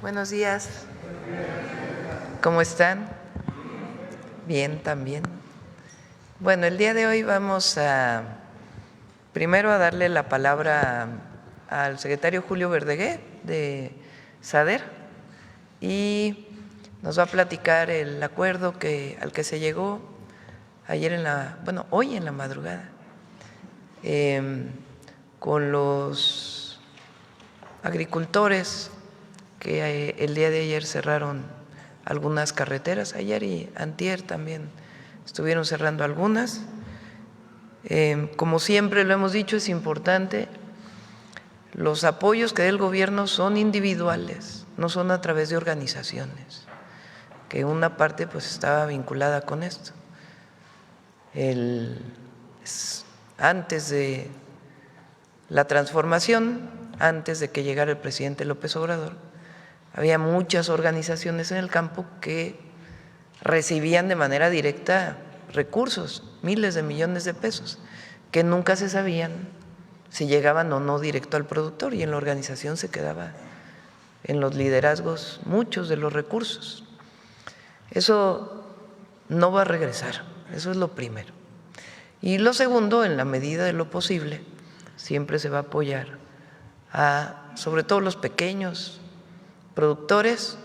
Buenos días. ¿Cómo están? Bien, también. Bueno, el día de hoy vamos primero a darle la palabra al secretario Julio Verdegué de SADER y nos va a platicar el acuerdo al que se llegó hoy en la madrugada con los agricultores que el día de ayer cerraron algunas carreteras, ayer y antier también estuvieron cerrando algunas. Como siempre lo hemos dicho, es importante, los apoyos que dé el gobierno son individuales, no son a través de organizaciones, que una parte pues estaba vinculada con esto. Antes de la transformación, antes de que llegara el presidente López Obrador, había muchas organizaciones en el campo que recibían de manera directa recursos, miles de millones de pesos, que nunca se sabían si llegaban o no directo al productor, y en la organización se quedaba en los liderazgos muchos de los recursos. Eso no va a regresar, eso es lo primero. Y lo segundo, en la medida de lo posible, siempre se va a apoyar sobre todo los pequeños productores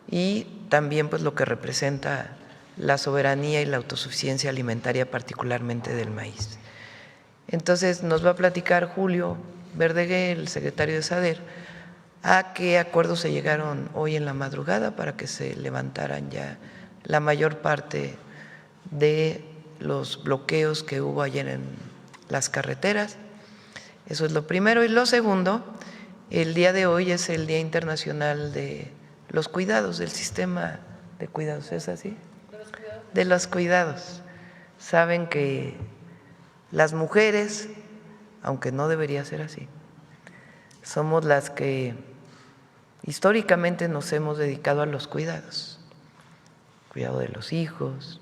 y también pues lo que representa la soberanía y la autosuficiencia alimentaria, particularmente del maíz. Entonces nos va a platicar Julio Verdegué, el secretario de SADER, a qué acuerdos se llegaron hoy en la madrugada para que se levantaran ya la mayor parte de los bloqueos que hubo ayer en las carreteras. Eso es lo primero. Y lo segundo, el día de hoy es el Día Internacional de los Cuidados, del sistema de cuidados, ¿es así? De los cuidados. Saben que las mujeres, aunque no debería ser así, somos las que históricamente nos hemos dedicado a los cuidados, cuidado de los hijos,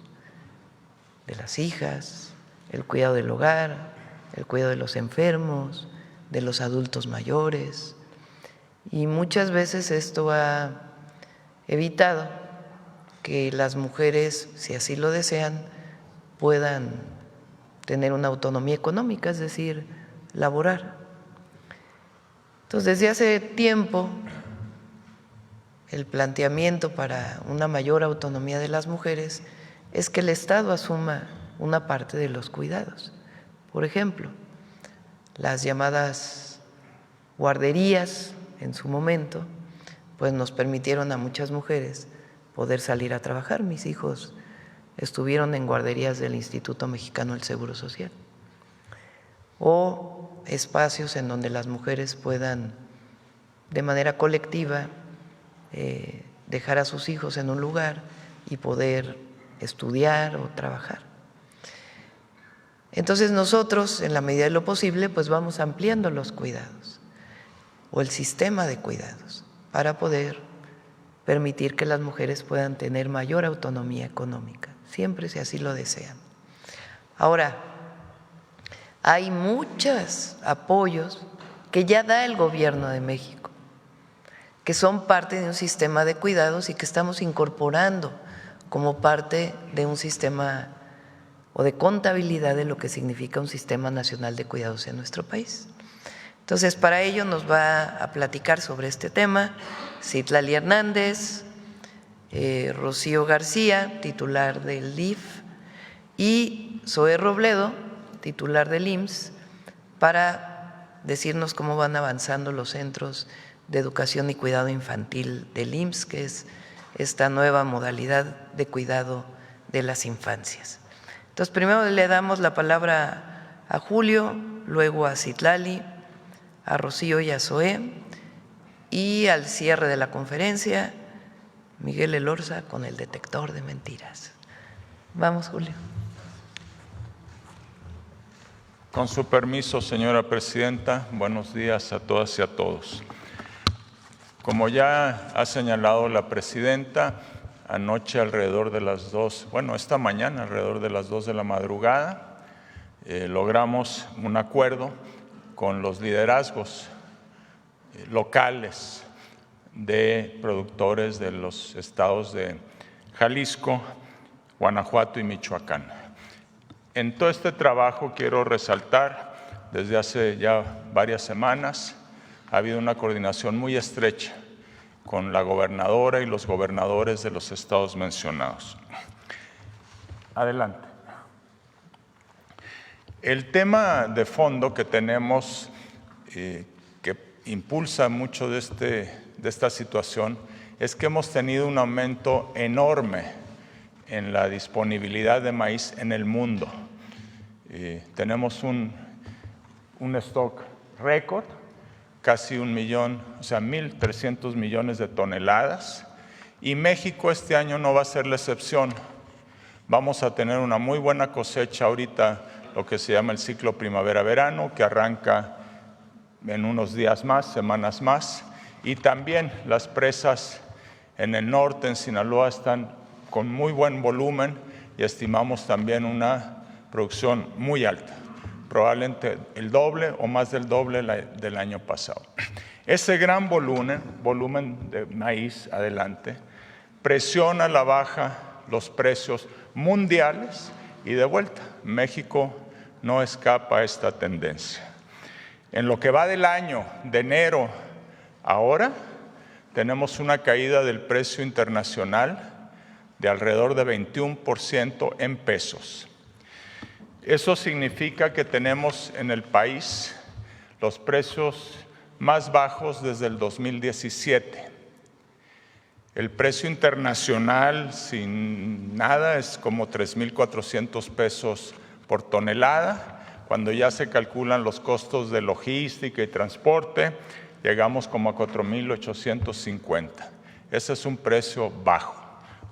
de las hijas, el cuidado del hogar, el cuidado de los enfermos, de los adultos mayores, y muchas veces esto ha evitado que las mujeres, si así lo desean, puedan tener una autonomía económica, es decir, laborar. Entonces, desde hace tiempo, el planteamiento para una mayor autonomía de las mujeres es que el Estado asuma una parte de los cuidados. Por ejemplo, las llamadas guarderías en su momento, pues nos permitieron a muchas mujeres poder salir a trabajar. Mis hijos estuvieron en guarderías del Instituto Mexicano del Seguro Social, o espacios en donde las mujeres puedan de manera colectiva dejar a sus hijos en un lugar y poder estudiar o trabajar. Entonces nosotros, en la medida de lo posible, pues vamos ampliando los cuidados o el sistema de cuidados para poder permitir que las mujeres puedan tener mayor autonomía económica, siempre si así lo desean. Ahora, hay muchos apoyos que ya da el Gobierno de México, que son parte de un sistema de cuidados y que estamos incorporando como parte de un sistema o de contabilidad de lo que significa un sistema nacional de cuidados en nuestro país. Entonces, para ello nos va a platicar sobre este tema Citlali Hernández, Rocío García, titular del DIF, y Zoé Robledo, titular del IMSS, para decirnos cómo van avanzando los centros de educación y cuidado infantil del IMSS, que es esta nueva modalidad de cuidado de las infancias. Entonces, primero le damos la palabra a Julio, luego a Citlali, a Rocío y a Zoé, y al cierre de la conferencia, Miguel Elorza con el detector de mentiras. Vamos, Julio. Con su permiso, señora presidenta, buenos días a todas y a todos. Como ya ha señalado la presidenta, anoche alrededor de las 2, esta mañana alrededor de las 2 de la madrugada, logramos un acuerdo con los liderazgos locales de productores de los estados de Jalisco, Guanajuato y Michoacán. En todo este trabajo quiero resaltar, desde hace ya varias semanas, ha habido una coordinación muy estrecha con la gobernadora y los gobernadores de los estados mencionados. Adelante. El tema de fondo que tenemos, que impulsa mucho de esta situación, es que hemos tenido un aumento enorme en la disponibilidad de maíz en el mundo. Tenemos un stock récord, casi 1.300 millones de toneladas, y México este año no va a ser la excepción. Vamos a tener una muy buena cosecha ahorita, lo que se llama el ciclo primavera-verano, que arranca en unos días más, semanas más, y también las presas en el norte, en Sinaloa, están con muy buen volumen y estimamos también una producción muy alta, probablemente el doble o más del doble del año pasado. Ese gran volumen de maíz, adelante, presiona a la baja los precios mundiales y de vuelta, México no escapa a esta tendencia. En lo que va del año, de enero a ahora, tenemos una caída del precio internacional de alrededor de 21% en pesos. Eso significa que tenemos en el país los precios más bajos desde el 2017. El precio internacional sin nada es como 3,400 pesos por tonelada. Cuando ya se calculan los costos de logística y transporte, llegamos como a 4,850. Ese es un precio bajo,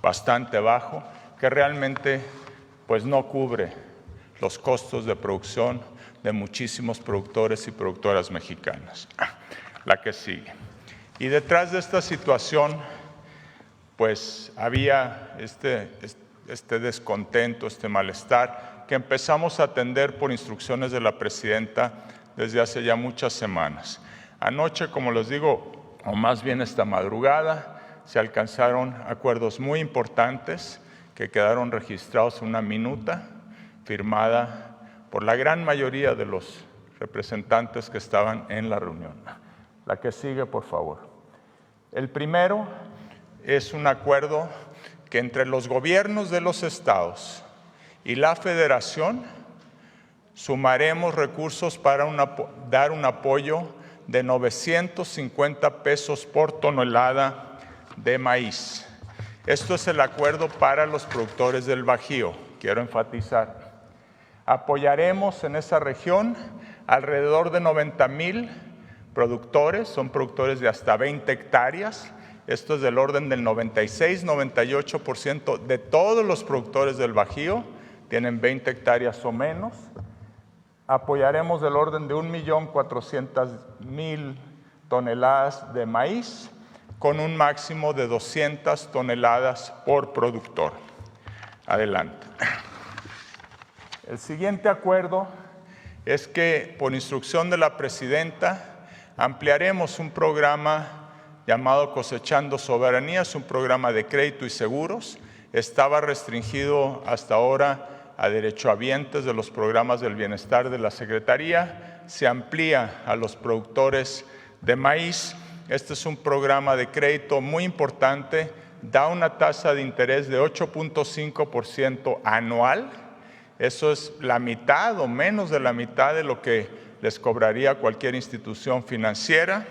bastante bajo, que realmente pues no cubre los costos de producción de muchísimos productores y productoras mexicanas. La que sigue. Y detrás de esta situación, pues había este descontento, este malestar, que empezamos a atender por instrucciones de la presidenta desde hace ya muchas semanas. Anoche, como les digo, o más bien esta madrugada, se alcanzaron acuerdos muy importantes que quedaron registrados en una minuta firmada por la gran mayoría de los representantes que estaban en la reunión. La que sigue, por favor. El primero es un acuerdo que entre los gobiernos de los estados y la federación sumaremos recursos para dar un apoyo de 950 pesos por tonelada de maíz. Esto es el acuerdo para los productores del Bajío, quiero enfatizar. Apoyaremos en esa región alrededor de 90,000 productores, son productores de hasta 20 hectáreas. Esto es del orden del 96-98% de todos los productores del Bajío, tienen 20 hectáreas o menos. Apoyaremos del orden de 1,400,000 toneladas de maíz, con un máximo de 200 toneladas por productor. Adelante. El siguiente acuerdo es que, por instrucción de la presidenta, ampliaremos un programa llamado Cosechando Soberanía, es un programa de crédito y seguros. Estaba restringido hasta ahora a derechohabientes de los programas del bienestar de la Secretaría, se amplía a los productores de maíz. Este es un programa de crédito muy importante, da una tasa de interés de 8,5% anual. Eso es la mitad o menos de la mitad de lo que les cobraría cualquier institución financiera.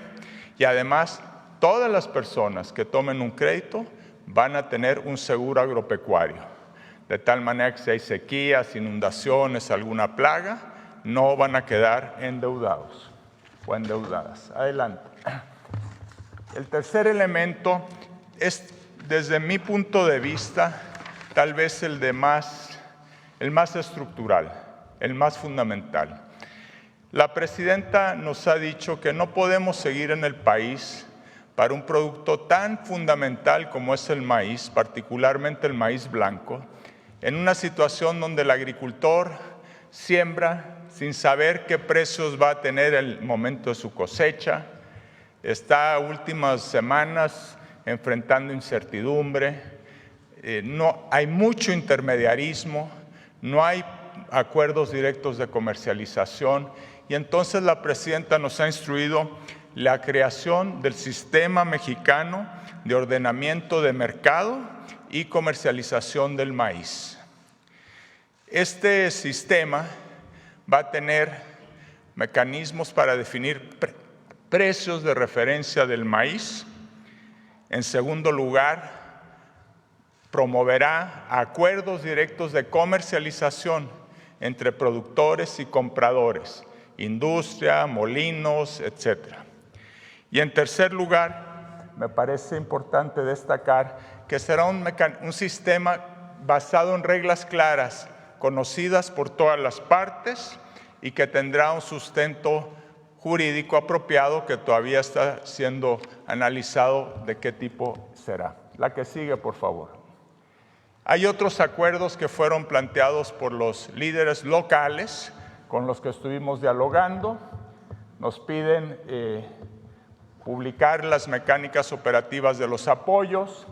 Y además, todas las personas que tomen un crédito van a tener un seguro agropecuario. De tal manera que si hay sequías, inundaciones, alguna plaga, no van a quedar endeudados o endeudadas. Adelante. El tercer elemento es, desde mi punto de vista, tal vez el más estructural, el más fundamental. La presidenta nos ha dicho que no podemos seguir en el país para un producto tan fundamental como es el maíz, particularmente el maíz blanco, en una situación donde el agricultor siembra sin saber qué precios va a tener el momento de su cosecha, está últimas semanas enfrentando incertidumbre, no hay mucho intermediarismo, no hay acuerdos directos de comercialización, y entonces la presidenta nos ha instruido la creación del Sistema Mexicano de Ordenamiento de Mercado y Comercialización del Maíz. Este sistema va a tener mecanismos para definir precios de referencia del maíz. En segundo lugar, promoverá acuerdos directos de comercialización entre productores y compradores, industria, molinos, etc. Y en tercer lugar, me parece importante destacar que será un sistema basado en reglas claras, conocidas por todas las partes y que tendrá un sustento jurídico apropiado que todavía está siendo analizado de qué tipo será. La que sigue, por favor. Hay otros acuerdos que fueron planteados por los líderes locales con los que estuvimos dialogando. Nos piden publicar las mecánicas operativas de los apoyos,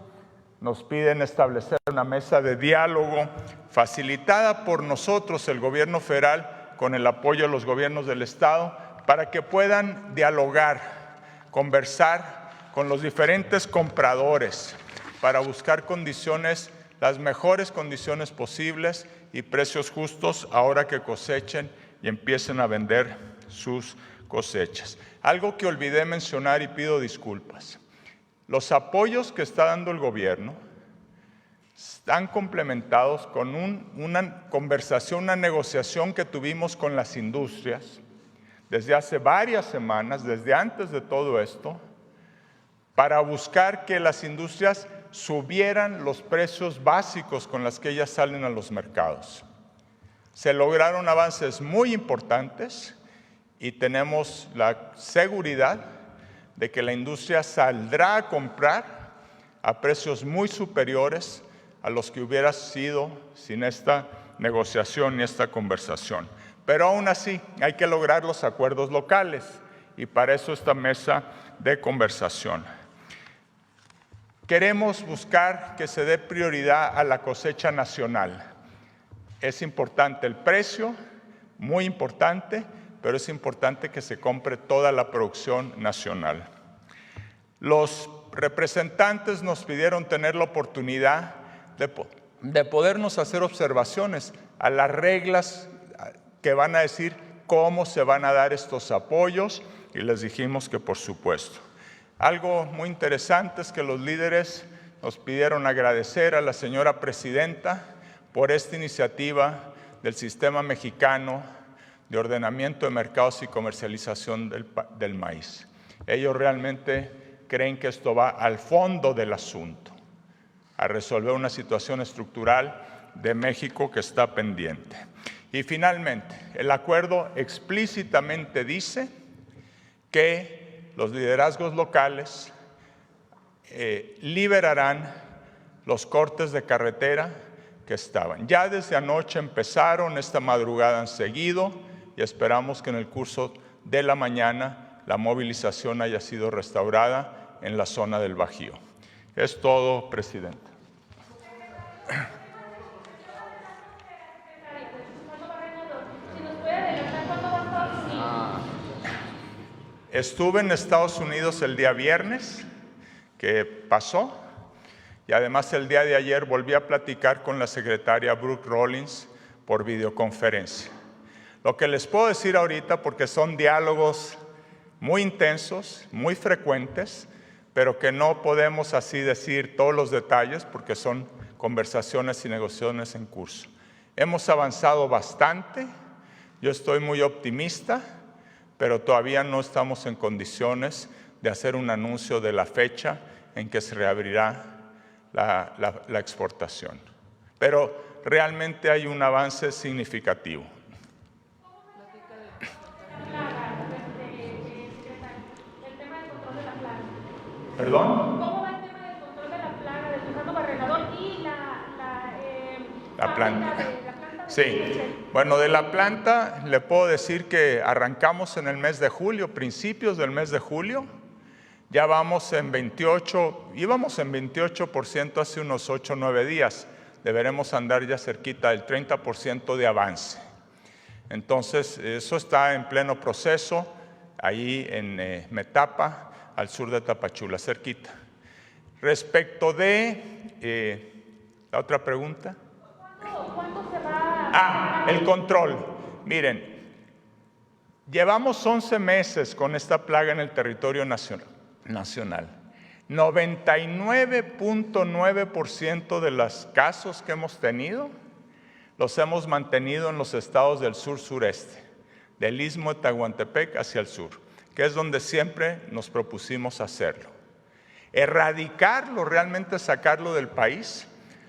nos piden establecer una mesa de diálogo facilitada por nosotros, el gobierno federal, con el apoyo de los gobiernos del estado, para que puedan dialogar, conversar con los diferentes compradores para buscar condiciones, las mejores condiciones posibles y precios justos ahora que cosechen y empiecen a vender sus cosechas. Algo que olvidé mencionar y pido disculpas. Los apoyos que está dando el gobierno están complementados con una conversación, una negociación que tuvimos con las industrias desde hace varias semanas, desde antes de todo esto, para buscar que las industrias subieran los precios básicos con los que ellas salen a los mercados. Se lograron avances muy importantes y tenemos la seguridad de que la industria saldrá a comprar a precios muy superiores a los que hubiera sido sin esta negociación y esta conversación. Pero aún así hay que lograr los acuerdos locales y para eso esta mesa de conversación. Queremos buscar que se dé prioridad a la cosecha nacional. Es importante el precio, muy importante, pero es importante que se compre toda la producción nacional. Los representantes nos pidieron tener la oportunidad de podernos hacer observaciones a las reglas que van a decir cómo se van a dar estos apoyos y les dijimos que por supuesto. Algo muy interesante es que los líderes nos pidieron agradecer a la señora presidenta por esta iniciativa del Sistema Mexicano de Ordenamiento de Mercados y Comercialización del Maíz. Ellos realmente creen que esto va al fondo del asunto, a resolver una situación estructural de México que está pendiente. Y finalmente, el acuerdo explícitamente dice que los liderazgos locales liberarán los cortes de carretera que estaban. Ya desde anoche empezaron, esta madrugada han seguido y esperamos que en el curso de la mañana la movilización haya sido restaurada en la zona del Bajío. Es todo, presidente. Estuve en Estados Unidos el día viernes, que pasó, y además el día de ayer volví a platicar con la secretaria Brooke Rollins por videoconferencia. Lo que les puedo decir ahorita, porque son diálogos muy intensos, muy frecuentes, pero que no podemos así decir todos los detalles porque son conversaciones y negociaciones en curso. Hemos avanzado bastante, yo estoy muy optimista, pero todavía no estamos en condiciones de hacer un anuncio de la fecha en que se reabrirá la exportación. Pero realmente hay un avance significativo. ¿Perdón? ¿Cómo va el tema del control de la plaga del gusano barrenador y la planta? Sí, bueno, de la planta le puedo decir que arrancamos en el mes de julio, principios del mes de julio. Ya vamos en 28, íbamos en 28% hace unos 8 o 9 días. Deberemos andar ya cerquita del 30% de avance. Entonces, eso está en pleno proceso, ahí en Metapa, al sur de Tapachula, cerquita. Respecto de la otra pregunta. ¿Cuándo se va? El control. Miren, llevamos 11 meses con esta plaga en el territorio nacional. 99.9% de los casos que hemos tenido los hemos mantenido en los estados del sur-sureste, del Istmo de Tehuantepec hacia el sur, que es donde siempre nos propusimos hacerlo. Erradicarlo, realmente sacarlo del país,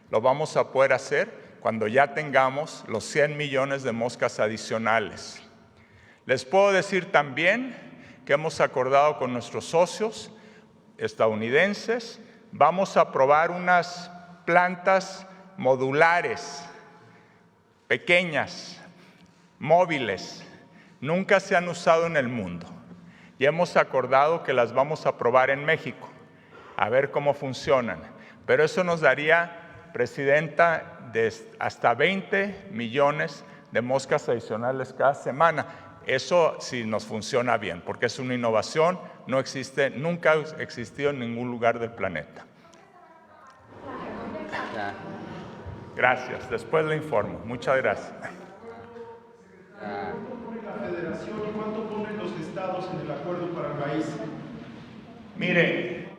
lo vamos a poder hacer cuando ya tengamos los 100 millones de moscas adicionales. Les puedo decir también que hemos acordado con nuestros socios estadounidenses, vamos a probar unas plantas modulares, pequeñas, móviles, nunca se han usado en el mundo. Y hemos acordado que las vamos a probar en México, a ver cómo funcionan. Pero eso nos daría, Presidenta, hasta 20 millones de moscas adicionales cada semana. Eso sí nos funciona bien, porque es una innovación, no existe, nunca ha existido en ningún lugar del planeta. Gracias, después le informo. Muchas gracias. ¿Cuánto pone la Federación y cuánto ponen los estados en el acuerdo para el maíz? Mire,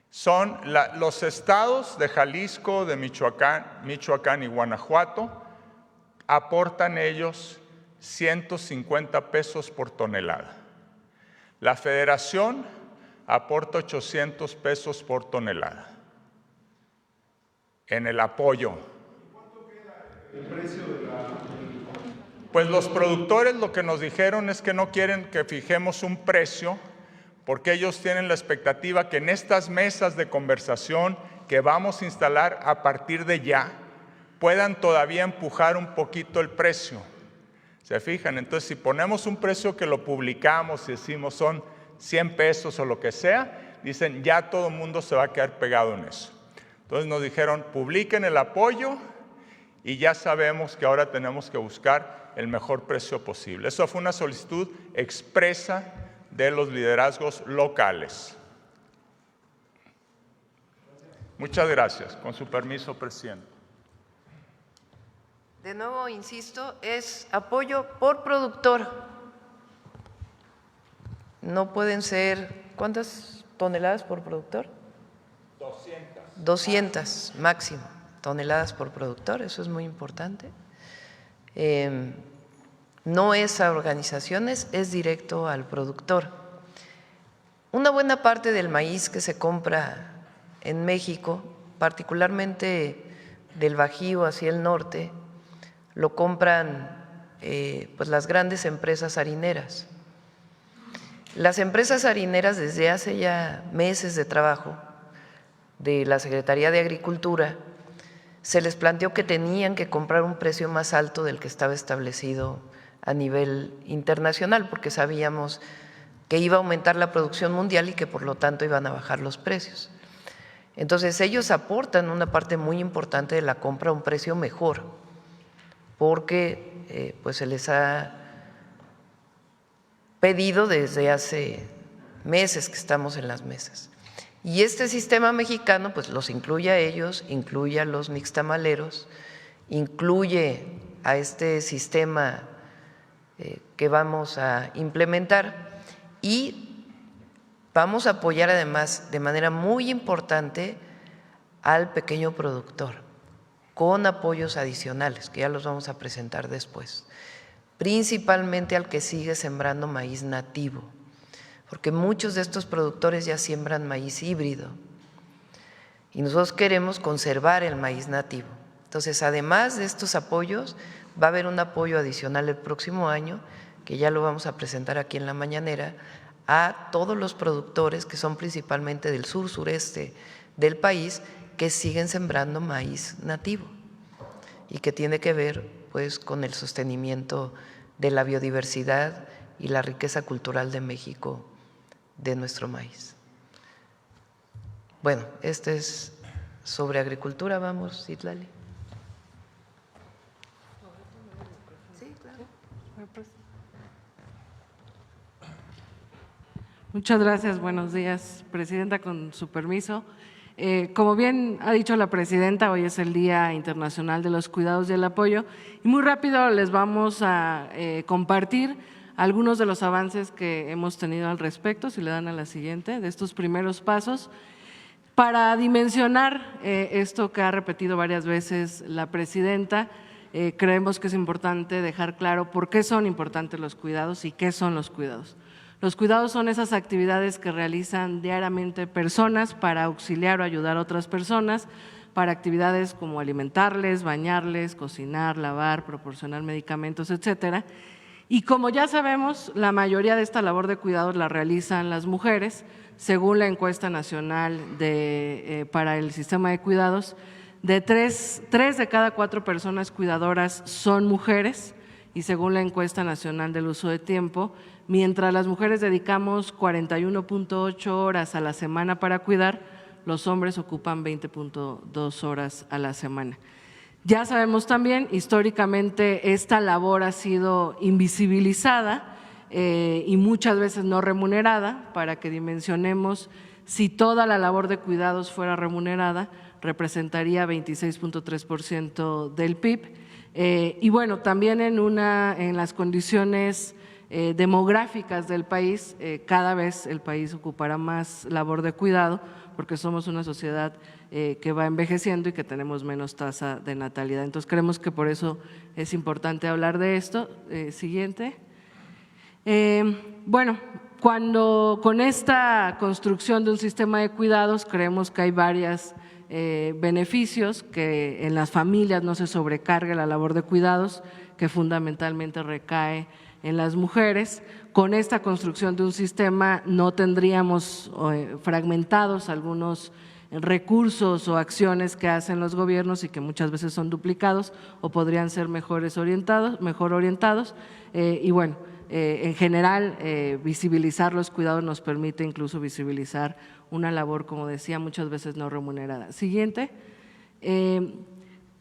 son los estados de Jalisco, de Michoacán y Guanajuato, aportan ellos 150 pesos por tonelada. La Federación aporta 800 pesos por tonelada en el apoyo. ¿Cuánto queda el precio de la...? Pues los productores lo que nos dijeron es que no quieren que fijemos un precio porque ellos tienen la expectativa que en estas mesas de conversación que vamos a instalar a partir de ya puedan todavía empujar un poquito el precio. ¿Se fijan? Entonces, si ponemos un precio que lo publicamos y decimos son 100 pesos o lo que sea, dicen ya todo el mundo se va a quedar pegado en eso. Entonces nos dijeron, publiquen el apoyo y ya sabemos que ahora tenemos que buscar el mejor precio posible. Eso fue una solicitud expresa de los liderazgos locales. Muchas gracias. Con su permiso, presidente. De nuevo, insisto, es apoyo por productor. No pueden ser, ¿cuántas toneladas por productor? 200 máximo toneladas por productor, eso es muy importante. No es a organizaciones, es directo al productor. Una buena parte del maíz que se compra en México, particularmente del Bajío hacia el norte, lo compran pues las grandes empresas harineras. Las empresas harineras, desde hace ya meses de trabajo de la Secretaría de Agricultura, se les planteó que tenían que comprar un precio más alto del que estaba establecido a nivel internacional, porque sabíamos que iba a aumentar la producción mundial y que por lo tanto iban a bajar los precios. Entonces ellos aportan una parte muy importante de la compra a un precio mejor, porque pues se les ha pedido desde hace meses que estamos en las mesas. Y este sistema mexicano pues los incluye a ellos, incluye a los nixtamaleros, incluye a este sistema que vamos a implementar y vamos a apoyar además de manera muy importante al pequeño productor con apoyos adicionales que ya los vamos a presentar después, principalmente al que sigue sembrando maíz nativo, porque muchos de estos productores ya siembran maíz híbrido y nosotros queremos conservar el maíz nativo. Entonces, además de estos apoyos, va a haber un apoyo adicional el próximo año, que ya lo vamos a presentar aquí en la mañanera, a todos los productores que son principalmente del sur-sureste del país, que siguen sembrando maíz nativo y que tiene que ver pues con el sostenimiento de la biodiversidad y la riqueza cultural de México de nuestro maíz. Bueno, este es sobre agricultura. Vamos, Citlali. Muchas gracias, buenos días, Presidenta, con su permiso. Como bien ha dicho la Presidenta, hoy es el Día Internacional de los Cuidados y el Apoyo y muy rápido les vamos a compartir algunos de los avances que hemos tenido al respecto, si le dan a la siguiente, de estos primeros pasos. Para dimensionar esto que ha repetido varias veces la Presidenta, creemos que es importante dejar claro por qué son importantes los cuidados y qué son los cuidados. Los cuidados son esas actividades que realizan diariamente personas para auxiliar o ayudar a otras personas, para actividades como alimentarles, bañarles, cocinar, lavar, proporcionar medicamentos, etcétera. Y como ya sabemos, la mayoría de esta labor de cuidados la realizan las mujeres, según la encuesta nacional para el sistema de cuidados. Tres de cada 4 personas cuidadoras son mujeres y según la encuesta nacional del uso de tiempo, mientras las mujeres dedicamos 41.8 horas a la semana para cuidar, los hombres ocupan 20.2 horas a la semana. Ya sabemos también, históricamente esta labor ha sido invisibilizada y muchas veces no remunerada. Para que dimensionemos, si toda la labor de cuidados fuera remunerada, representaría 26.3% del PIB. Y bueno, también en las condiciones demográficas del país, cada vez el país ocupará más labor de cuidado porque somos una sociedad que va envejeciendo y que tenemos menos tasa de natalidad. Entonces creemos que por eso es importante hablar de esto. Siguiente. Bueno, con esta construcción de un sistema de cuidados creemos que hay varios beneficios, que en las familias no se sobrecargue la labor de cuidados, que fundamentalmente recae en las mujeres. Con esta construcción de un sistema no tendríamos fragmentados algunos recursos o acciones que hacen los gobiernos y que muchas veces son duplicados o podrían ser mejor orientados. Y bueno, en general visibilizar los cuidados nos permite incluso visibilizar una labor, como decía, muchas veces no remunerada. Siguiente.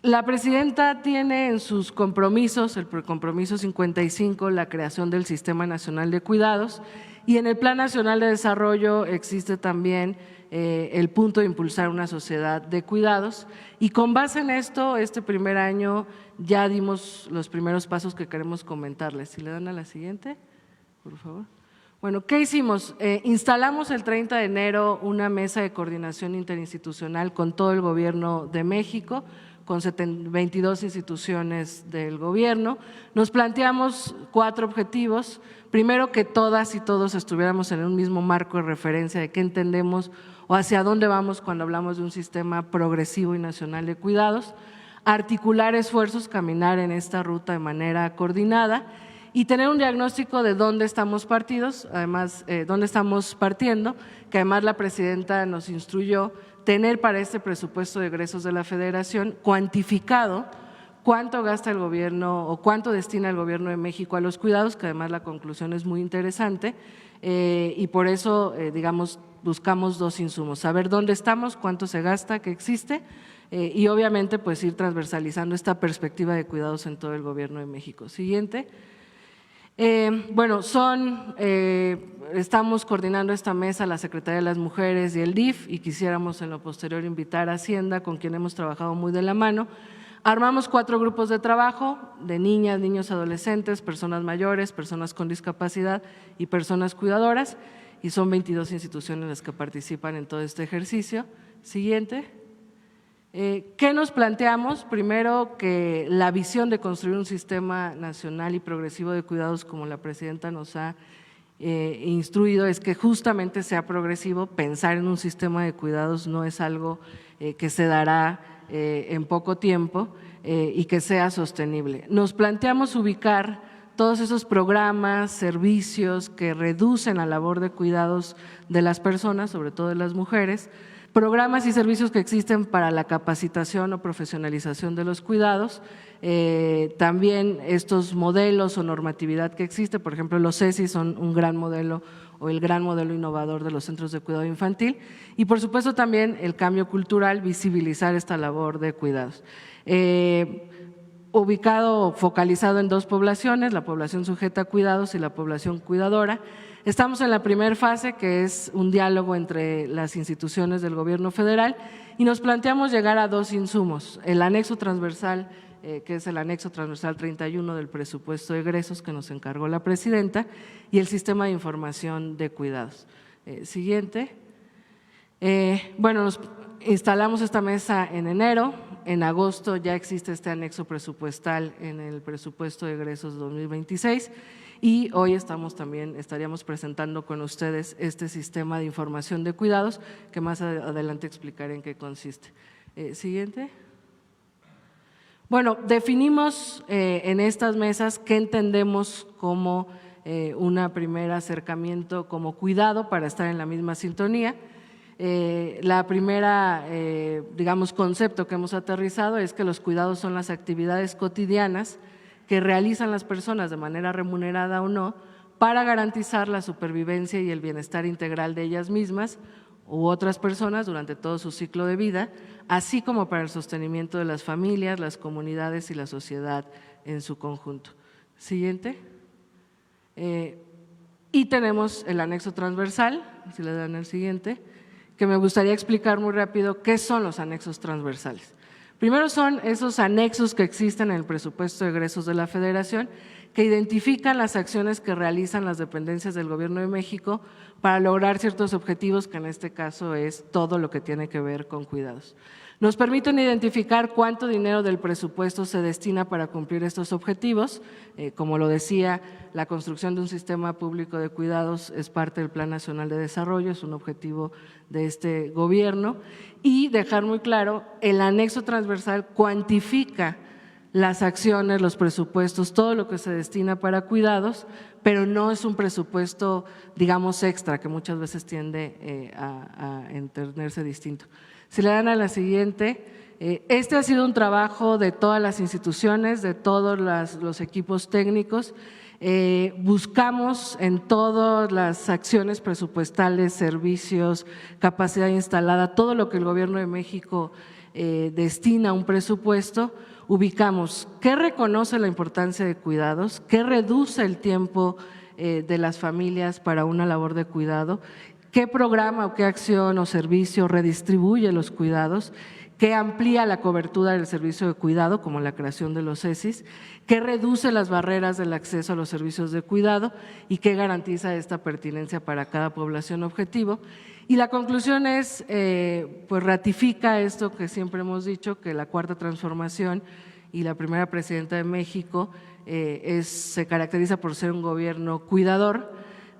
La Presidenta tiene en sus compromisos, el compromiso 55, la creación del Sistema Nacional de Cuidados, y en el Plan Nacional de Desarrollo existe también el punto de impulsar una sociedad de cuidados, y con base en esto, este primer año ya dimos los primeros pasos que queremos comentarles. Si le dan a la siguiente, por favor. Bueno, ¿qué hicimos? Instalamos el 30 de enero una mesa de coordinación interinstitucional con todo el Gobierno de México, con 22 instituciones del gobierno. Nos planteamos 4 objetivos. Primero, que todas y todos estuviéramos en un mismo marco de referencia de qué entendemos o hacia dónde vamos cuando hablamos de un sistema progresivo y nacional de cuidados. Articular esfuerzos, caminar en esta ruta de manera coordinada y tener un diagnóstico de dónde estamos dónde estamos partiendo, que además la Presidenta nos instruyó tener para este presupuesto de egresos de la Federación cuantificado cuánto gasta el gobierno o cuánto destina el Gobierno de México a los cuidados, que además la conclusión es muy interesante y por eso, digamos, buscamos 2 insumos, saber dónde estamos, cuánto se gasta, qué existe y obviamente pues ir transversalizando esta perspectiva de cuidados en todo el Gobierno de México. Siguiente. Bueno, estamos coordinando esta mesa la Secretaría de las Mujeres y el DIF y quisiéramos en lo posterior invitar a Hacienda, con quien hemos trabajado muy de la mano. Armamos 4 grupos de trabajo de niñas, niños, adolescentes, personas mayores, personas con discapacidad y personas cuidadoras y son 22 instituciones las que participan en todo este ejercicio. Siguiente. ¿Qué nos planteamos? Primero, que la visión de construir un sistema nacional y progresivo de cuidados, como la Presidenta nos ha instruido, es que justamente sea progresivo. Pensar en un sistema de cuidados no es algo que se dará en poco tiempo y que sea sostenible. Nos planteamos ubicar todos esos programas, servicios que reducen la labor de cuidados de las personas, sobre todo de las mujeres, programas y servicios que existen para la capacitación o profesionalización de los cuidados, también estos modelos o normatividad que existe, por ejemplo los CESI son un gran modelo o el gran modelo innovador de los centros de cuidado infantil y por supuesto también el cambio cultural, visibilizar esta labor de cuidados. Ubicado, focalizado en dos poblaciones, la población sujeta a cuidados y la población cuidadora. Estamos en la primera fase, que es un diálogo entre las instituciones del gobierno federal y nos planteamos llegar a dos insumos, el anexo transversal, que es el anexo transversal 31 del presupuesto de egresos que nos encargó la presidenta y el sistema de información de cuidados. Siguiente. Bueno, nos instalamos esta mesa en enero, en agosto ya existe este anexo presupuestal en el presupuesto de egresos 2026 y hoy estaríamos presentando con ustedes este sistema de información de cuidados que más adelante explicaré en qué consiste. Siguiente. Bueno, definimos en estas mesas qué entendemos como un primer acercamiento como cuidado para estar en la misma sintonía. La primera, digamos, concepto que hemos aterrizado es que los cuidados son las actividades cotidianas que realizan las personas de manera remunerada o no para garantizar la supervivencia y el bienestar integral de ellas mismas u otras personas durante todo su ciclo de vida, así como para el sostenimiento de las familias, las comunidades y la sociedad en su conjunto. Siguiente. Y tenemos el anexo transversal, si le dan el siguiente, que me gustaría explicar muy rápido qué son los anexos transversales. Primero son esos anexos que existen en el presupuesto de egresos de la Federación que identifican las acciones que realizan las dependencias del Gobierno de México para lograr ciertos objetivos, que en este caso es todo lo que tiene que ver con cuidados. Nos permiten identificar cuánto dinero del presupuesto se destina para cumplir estos objetivos. Como lo decía, la construcción de un sistema público de cuidados es parte del Plan Nacional de Desarrollo, es un objetivo de este gobierno. Y dejar muy claro, el anexo transversal cuantifica las acciones, los presupuestos, todo lo que se destina para cuidados, pero no es un presupuesto, digamos, extra, que muchas veces tiende a entenderse distinto. Si le dan a la siguiente, este ha sido un trabajo de todas las instituciones, de todos los equipos técnicos. Buscamos en todas las acciones presupuestales, servicios, capacidad instalada, todo lo que el Gobierno de México destina a un presupuesto, ubicamos qué reconoce la importancia de cuidados, qué reduce el tiempo de las familias para una labor de cuidado, qué programa o qué acción o servicio redistribuye los cuidados, qué amplía la cobertura del servicio de cuidado, como la creación de los CESIS, qué reduce las barreras del acceso a los servicios de cuidado y qué garantiza esta pertinencia para cada población objetivo. Y la conclusión es, pues ratifica esto que siempre hemos dicho, que la Cuarta Transformación y la primera presidenta de México se caracteriza por ser un gobierno cuidador.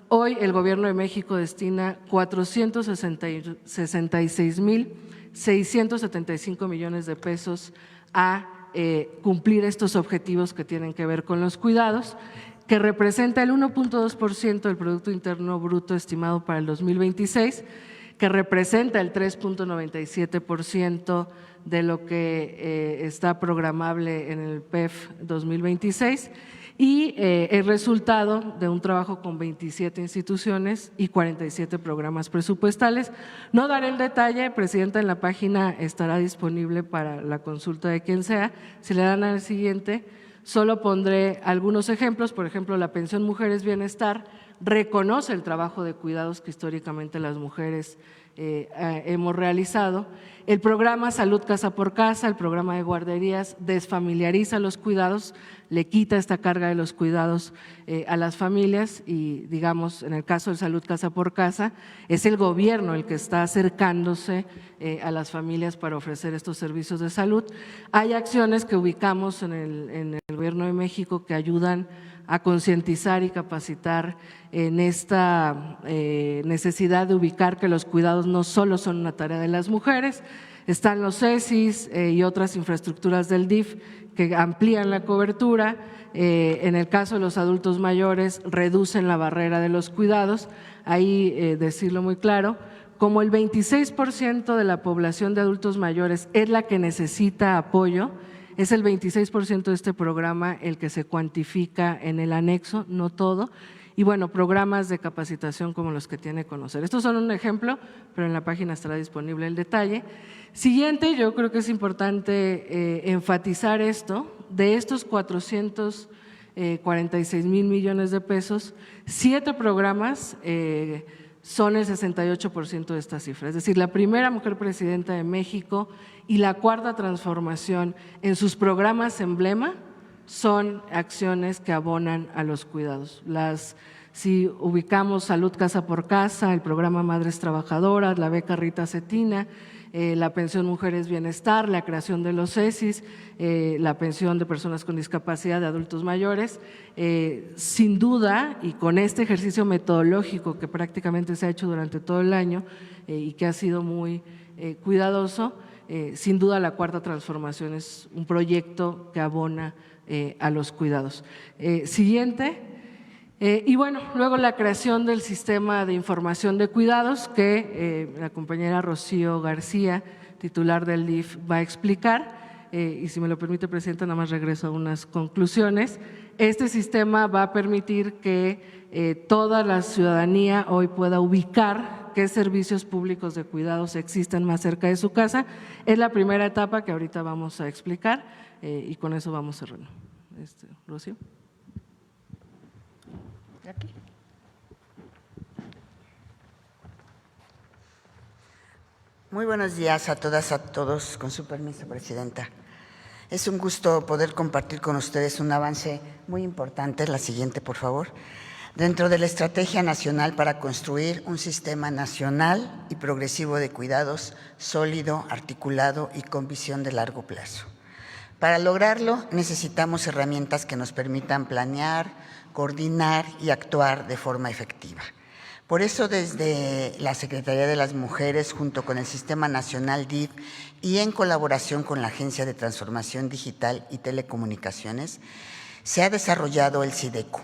Hoy el Gobierno de México destina 466,675 millones de pesos a cumplir estos objetivos que tienen que ver con los cuidados, que representa el 1.2% del Producto Interno Bruto estimado para el 2026, que representa el 3.97% de lo que está programable en el PEF 2026 y el resultado de un trabajo con 27 instituciones y 47 programas presupuestales. No daré el detalle, Presidenta, en la página estará disponible para la consulta de quien sea. Si le dan al siguiente, solo pondré algunos ejemplos. Por ejemplo, la pensión Mujeres Bienestar reconoce el trabajo de cuidados que históricamente las mujeres hemos realizado. El programa Salud Casa por Casa, el programa de guarderías, desfamiliariza los cuidados, le quita esta carga de los cuidados a las familias y, digamos, en el caso de Salud Casa por Casa, es el gobierno el que está acercándose a las familias para ofrecer estos servicios de salud. Hay acciones que ubicamos en el Gobierno de México que ayudan a concientizar y capacitar en esta necesidad de ubicar que los cuidados no solo son una tarea de las mujeres. Están los CESIS y otras infraestructuras del DIF que amplían la cobertura. En el caso de los adultos mayores, reducen la barrera de los cuidados. Ahí decirlo muy claro, como el 26% de la población de adultos mayores es la que necesita apoyo, es el 26% de este programa el que se cuantifica en el anexo, no todo, y bueno, programas de capacitación como los que tiene Conocer. Estos son un ejemplo, pero en la página estará disponible el detalle. Siguiente, yo creo que es importante enfatizar esto, de estos 446,000 millones de pesos, 7 programas son el 68% de esta cifra. Es decir, la primera mujer presidenta de México y la cuarta transformación en sus programas emblema son acciones que abonan a los cuidados. Si ubicamos Salud Casa por Casa, el programa Madres Trabajadoras, la beca Rita Cetina, la pensión Mujeres Bienestar, la creación de los CESIS, la pensión de personas con discapacidad de adultos mayores, sin duda, y con este ejercicio metodológico que prácticamente se ha hecho durante todo el año y que ha sido muy cuidadoso, sin duda la cuarta transformación es un proyecto que abona a los cuidados. Siguiente. Y bueno, luego la creación del sistema de información de cuidados que la compañera Rocío García, titular del DIF, va a explicar. Y si me lo permite, Presidenta, nada más regreso a unas conclusiones. Este sistema va a permitir que toda la ciudadanía hoy pueda ubicar qué servicios públicos de cuidados existen más cerca de su casa. Es la primera etapa que ahorita vamos a explicar y con eso vamos cerrando. Rocío. Aquí. Muy buenos días a todas, a todos, con su permiso, Presidenta. Es un gusto poder compartir con ustedes un avance muy importante, la siguiente, por favor, dentro de la Estrategia Nacional para construir un sistema nacional y progresivo de cuidados sólido, articulado y con visión de largo plazo. Para lograrlo necesitamos herramientas que nos permitan planear, coordinar y actuar de forma efectiva. Por eso, desde la Secretaría de las Mujeres, junto con el Sistema Nacional DIF y en colaboración con la Agencia de Transformación Digital y Telecomunicaciones, se ha desarrollado el SIDECU,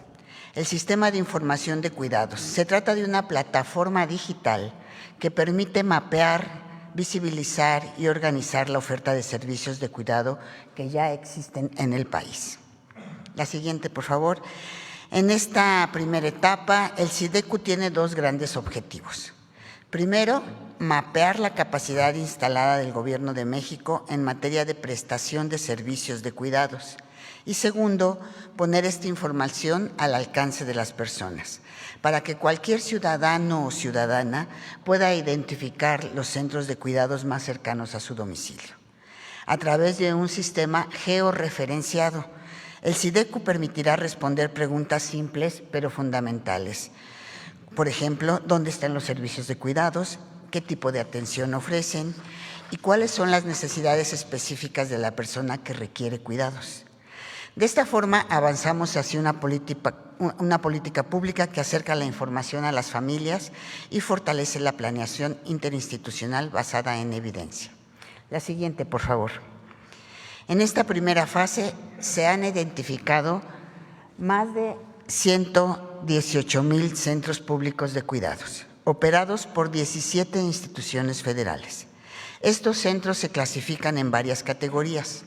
el Sistema de Información de Cuidados. Se trata de una plataforma digital que permite mapear, visibilizar y organizar la oferta de servicios de cuidado que ya existen en el país. La siguiente, por favor. En esta primera etapa, el SIDECU tiene dos grandes objetivos. Primero, mapear la capacidad instalada del Gobierno de México en materia de prestación de servicios de cuidados. Y segundo, poner esta información al alcance de las personas, para que cualquier ciudadano o ciudadana pueda identificar los centros de cuidados más cercanos a su domicilio. A través de un sistema georreferenciado, el SIDECU permitirá responder preguntas simples pero fundamentales. Por ejemplo, ¿dónde están los servicios de cuidados? ¿Qué tipo de atención ofrecen? ¿Y cuáles son las necesidades específicas de la persona que requiere cuidados? De esta forma avanzamos hacia una política pública que acerca la información a las familias y fortalece la planeación interinstitucional basada en evidencia. La siguiente, por favor. En esta primera fase se han identificado más de 118,000 centros públicos de cuidados, operados por 17 instituciones federales. Estos centros se clasifican en varias categorías.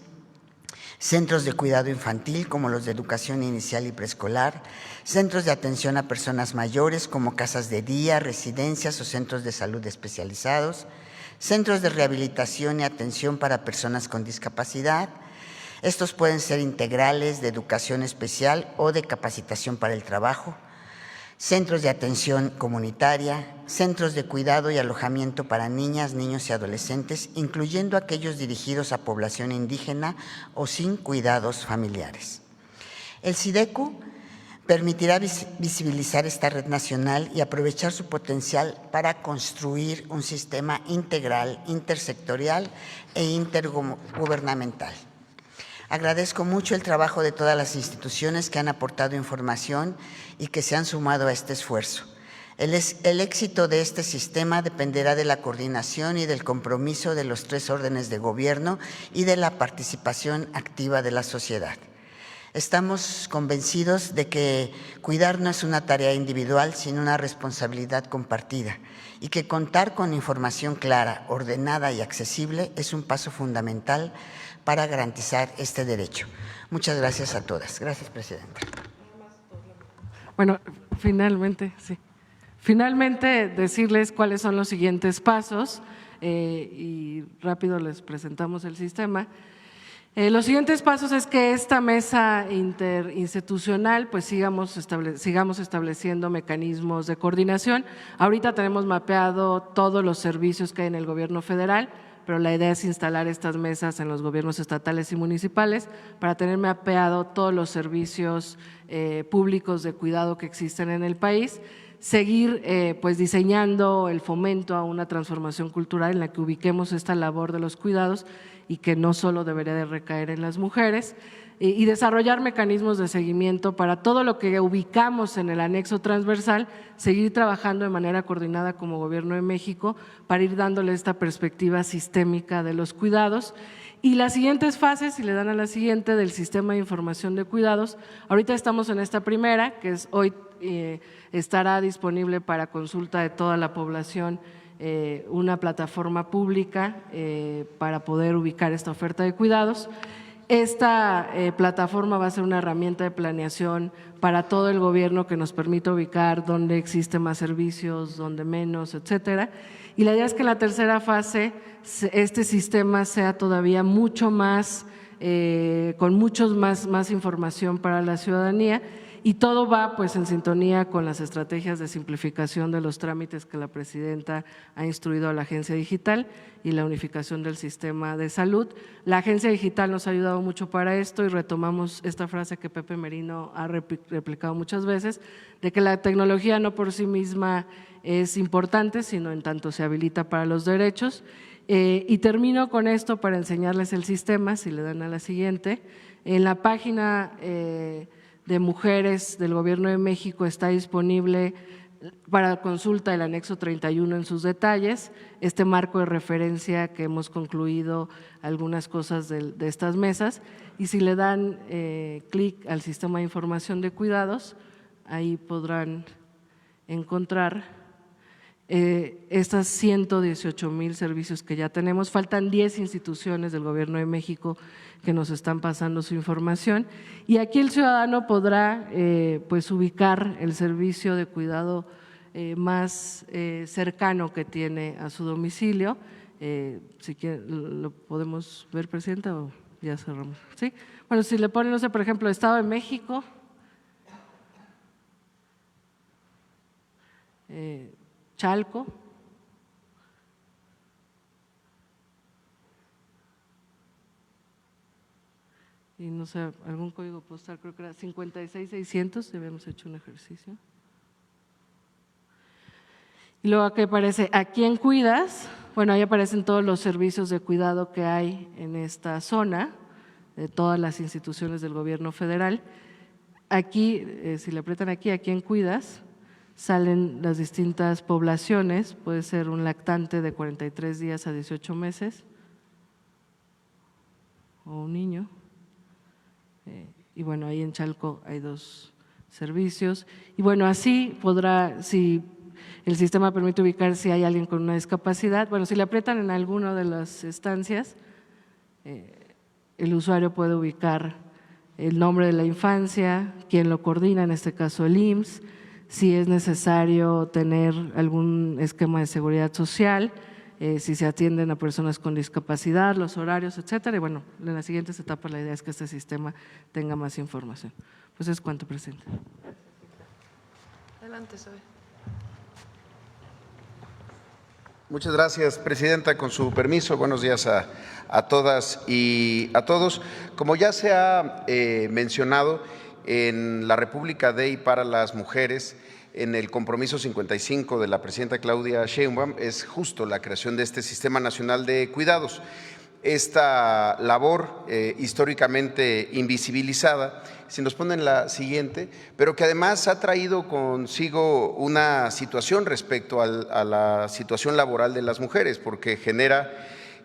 Centros de cuidado infantil, como los de educación inicial y preescolar, centros de atención a personas mayores, como casas de día, residencias o centros de salud especializados, centros de rehabilitación y atención para personas con discapacidad. Estos pueden ser integrales, de educación especial o de capacitación para el trabajo, centros de atención comunitaria, centros de cuidado y alojamiento para niñas, niños y adolescentes, incluyendo aquellos dirigidos a población indígena o sin cuidados familiares. El SIDECU permitirá visibilizar esta red nacional y aprovechar su potencial para construir un sistema integral, intersectorial e intergubernamental. Agradezco mucho el trabajo de todas las instituciones que han aportado información y que se han sumado a este esfuerzo. El éxito de este sistema dependerá de la coordinación y del compromiso de los 3 órdenes de gobierno y de la participación activa de la sociedad. Estamos convencidos de que cuidar no es una tarea individual, sino una responsabilidad compartida, y que contar con información clara, ordenada y accesible es un paso fundamental para garantizar este derecho. Muchas gracias a todas. Gracias, Presidenta. Bueno, finalmente, sí. Finalmente, decirles cuáles son los siguientes pasos y rápido les presentamos el sistema. Los siguientes pasos es que esta mesa interinstitucional pues sigamos estableciendo mecanismos de coordinación. Ahorita tenemos mapeado todos los servicios que hay en el gobierno federal, pero la idea es instalar estas mesas en los gobiernos estatales y municipales para tener mapeado todos los servicios públicos de cuidado que existen en el país. Seguir pues diseñando el fomento a una transformación cultural en la que ubiquemos esta labor de los cuidados y que no solo debería de recaer en las mujeres, y desarrollar mecanismos de seguimiento para todo lo que ubicamos en el anexo transversal, seguir trabajando de manera coordinada como Gobierno de México para ir dándole esta perspectiva sistémica de los cuidados. Y las siguientes fases, si le dan a la siguiente, del sistema de información de cuidados, ahorita estamos en esta primera, que es hoy estará disponible para consulta de toda la población una plataforma pública para poder ubicar esta oferta de cuidados. Esta plataforma va a ser una herramienta de planeación para todo el gobierno que nos permita ubicar dónde existen más servicios, dónde menos, etcétera. Y la idea es que en la tercera fase este sistema sea todavía mucho más, con muchos más información para la ciudadanía. Y todo va pues en sintonía con las estrategias de simplificación de los trámites que la presidenta ha instruido a la Agencia Digital y la unificación del sistema de salud. La Agencia Digital nos ha ayudado mucho para esto y retomamos esta frase que Pepe Merino ha replicado muchas veces, de que la tecnología no por sí misma es importante, sino en tanto se habilita para los derechos. Y termino con esto para enseñarles el sistema, si le dan a la siguiente. En la página de mujeres del Gobierno de México está disponible para consulta el anexo 31 en sus detalles, este marco de referencia que hemos concluido algunas cosas de estas mesas, y si le dan clic al sistema de información de cuidados, ahí podrán encontrar estas 118,000 servicios que ya tenemos. Faltan 10 instituciones del Gobierno de México que nos están pasando su información, y aquí el ciudadano podrá pues ubicar el servicio de cuidado más cercano que tiene a su domicilio. Si quiere, ¿lo podemos ver, Presidenta, o ya cerramos? ¿Sí? Bueno, si le ponen, no sé, por ejemplo, Estado de México, Chalco, y no sé, algún código postal, creo que era 56600, habíamos hecho un ejercicio. Y luego aquí aparece ¿a quién cuidas? Bueno, ahí aparecen todos los servicios de cuidado que hay en esta zona, de todas las instituciones del gobierno federal. Aquí, si le aprietan aquí, ¿a quién cuidas?, salen las distintas poblaciones, puede ser un lactante de 43 días a 18 meses o un niño. Y bueno, ahí en Chalco hay 2 servicios. Y bueno, así podrá, si el sistema permite ubicar si hay alguien con una discapacidad, bueno, si le aprietan en alguna de las estancias, el usuario puede ubicar el nombre de la infancia, quién lo coordina, en este caso el IMSS, si es necesario tener algún esquema de seguridad social, si se atienden a personas con discapacidad, los horarios, etcétera. Y bueno, en las siguientes etapas la idea es que este sistema tenga más información. Pues es cuanto, Presidenta. Adelante, Zoe. Muchas gracias, Presidenta. Con su permiso, buenos días a todas y a todos. Como ya se ha mencionado, en la República Day para las mujeres, en el compromiso 55 de la presidenta Claudia Sheinbaum, es justo la creación de este Sistema Nacional de Cuidados. Esta labor históricamente invisibilizada, si nos ponen la siguiente, pero que además ha traído consigo una situación respecto a la situación laboral de las mujeres, porque genera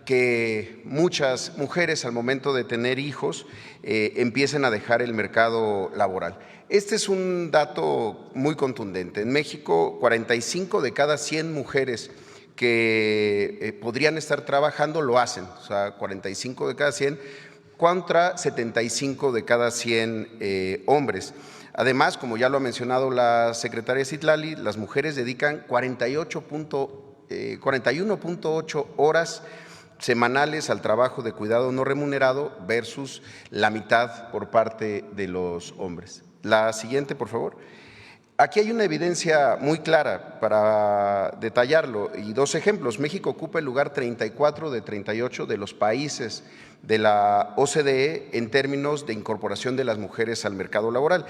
que muchas mujeres al momento de tener hijos empiecen a dejar el mercado laboral. Este es un dato muy contundente. En México, 45 de cada 100 mujeres que podrían estar trabajando lo hacen, o sea, 45 de cada 100 contra 75 de cada 100 hombres. Además, como ya lo ha mencionado la secretaria Citlali, las mujeres dedican 41.8 horas semanales al trabajo de cuidado no remunerado versus la mitad por parte de los hombres. La siguiente, por favor. Aquí hay una evidencia muy clara para detallarlo y dos ejemplos. México ocupa el lugar 34 de 38 de los países de la OCDE en términos de incorporación de las mujeres al mercado laboral.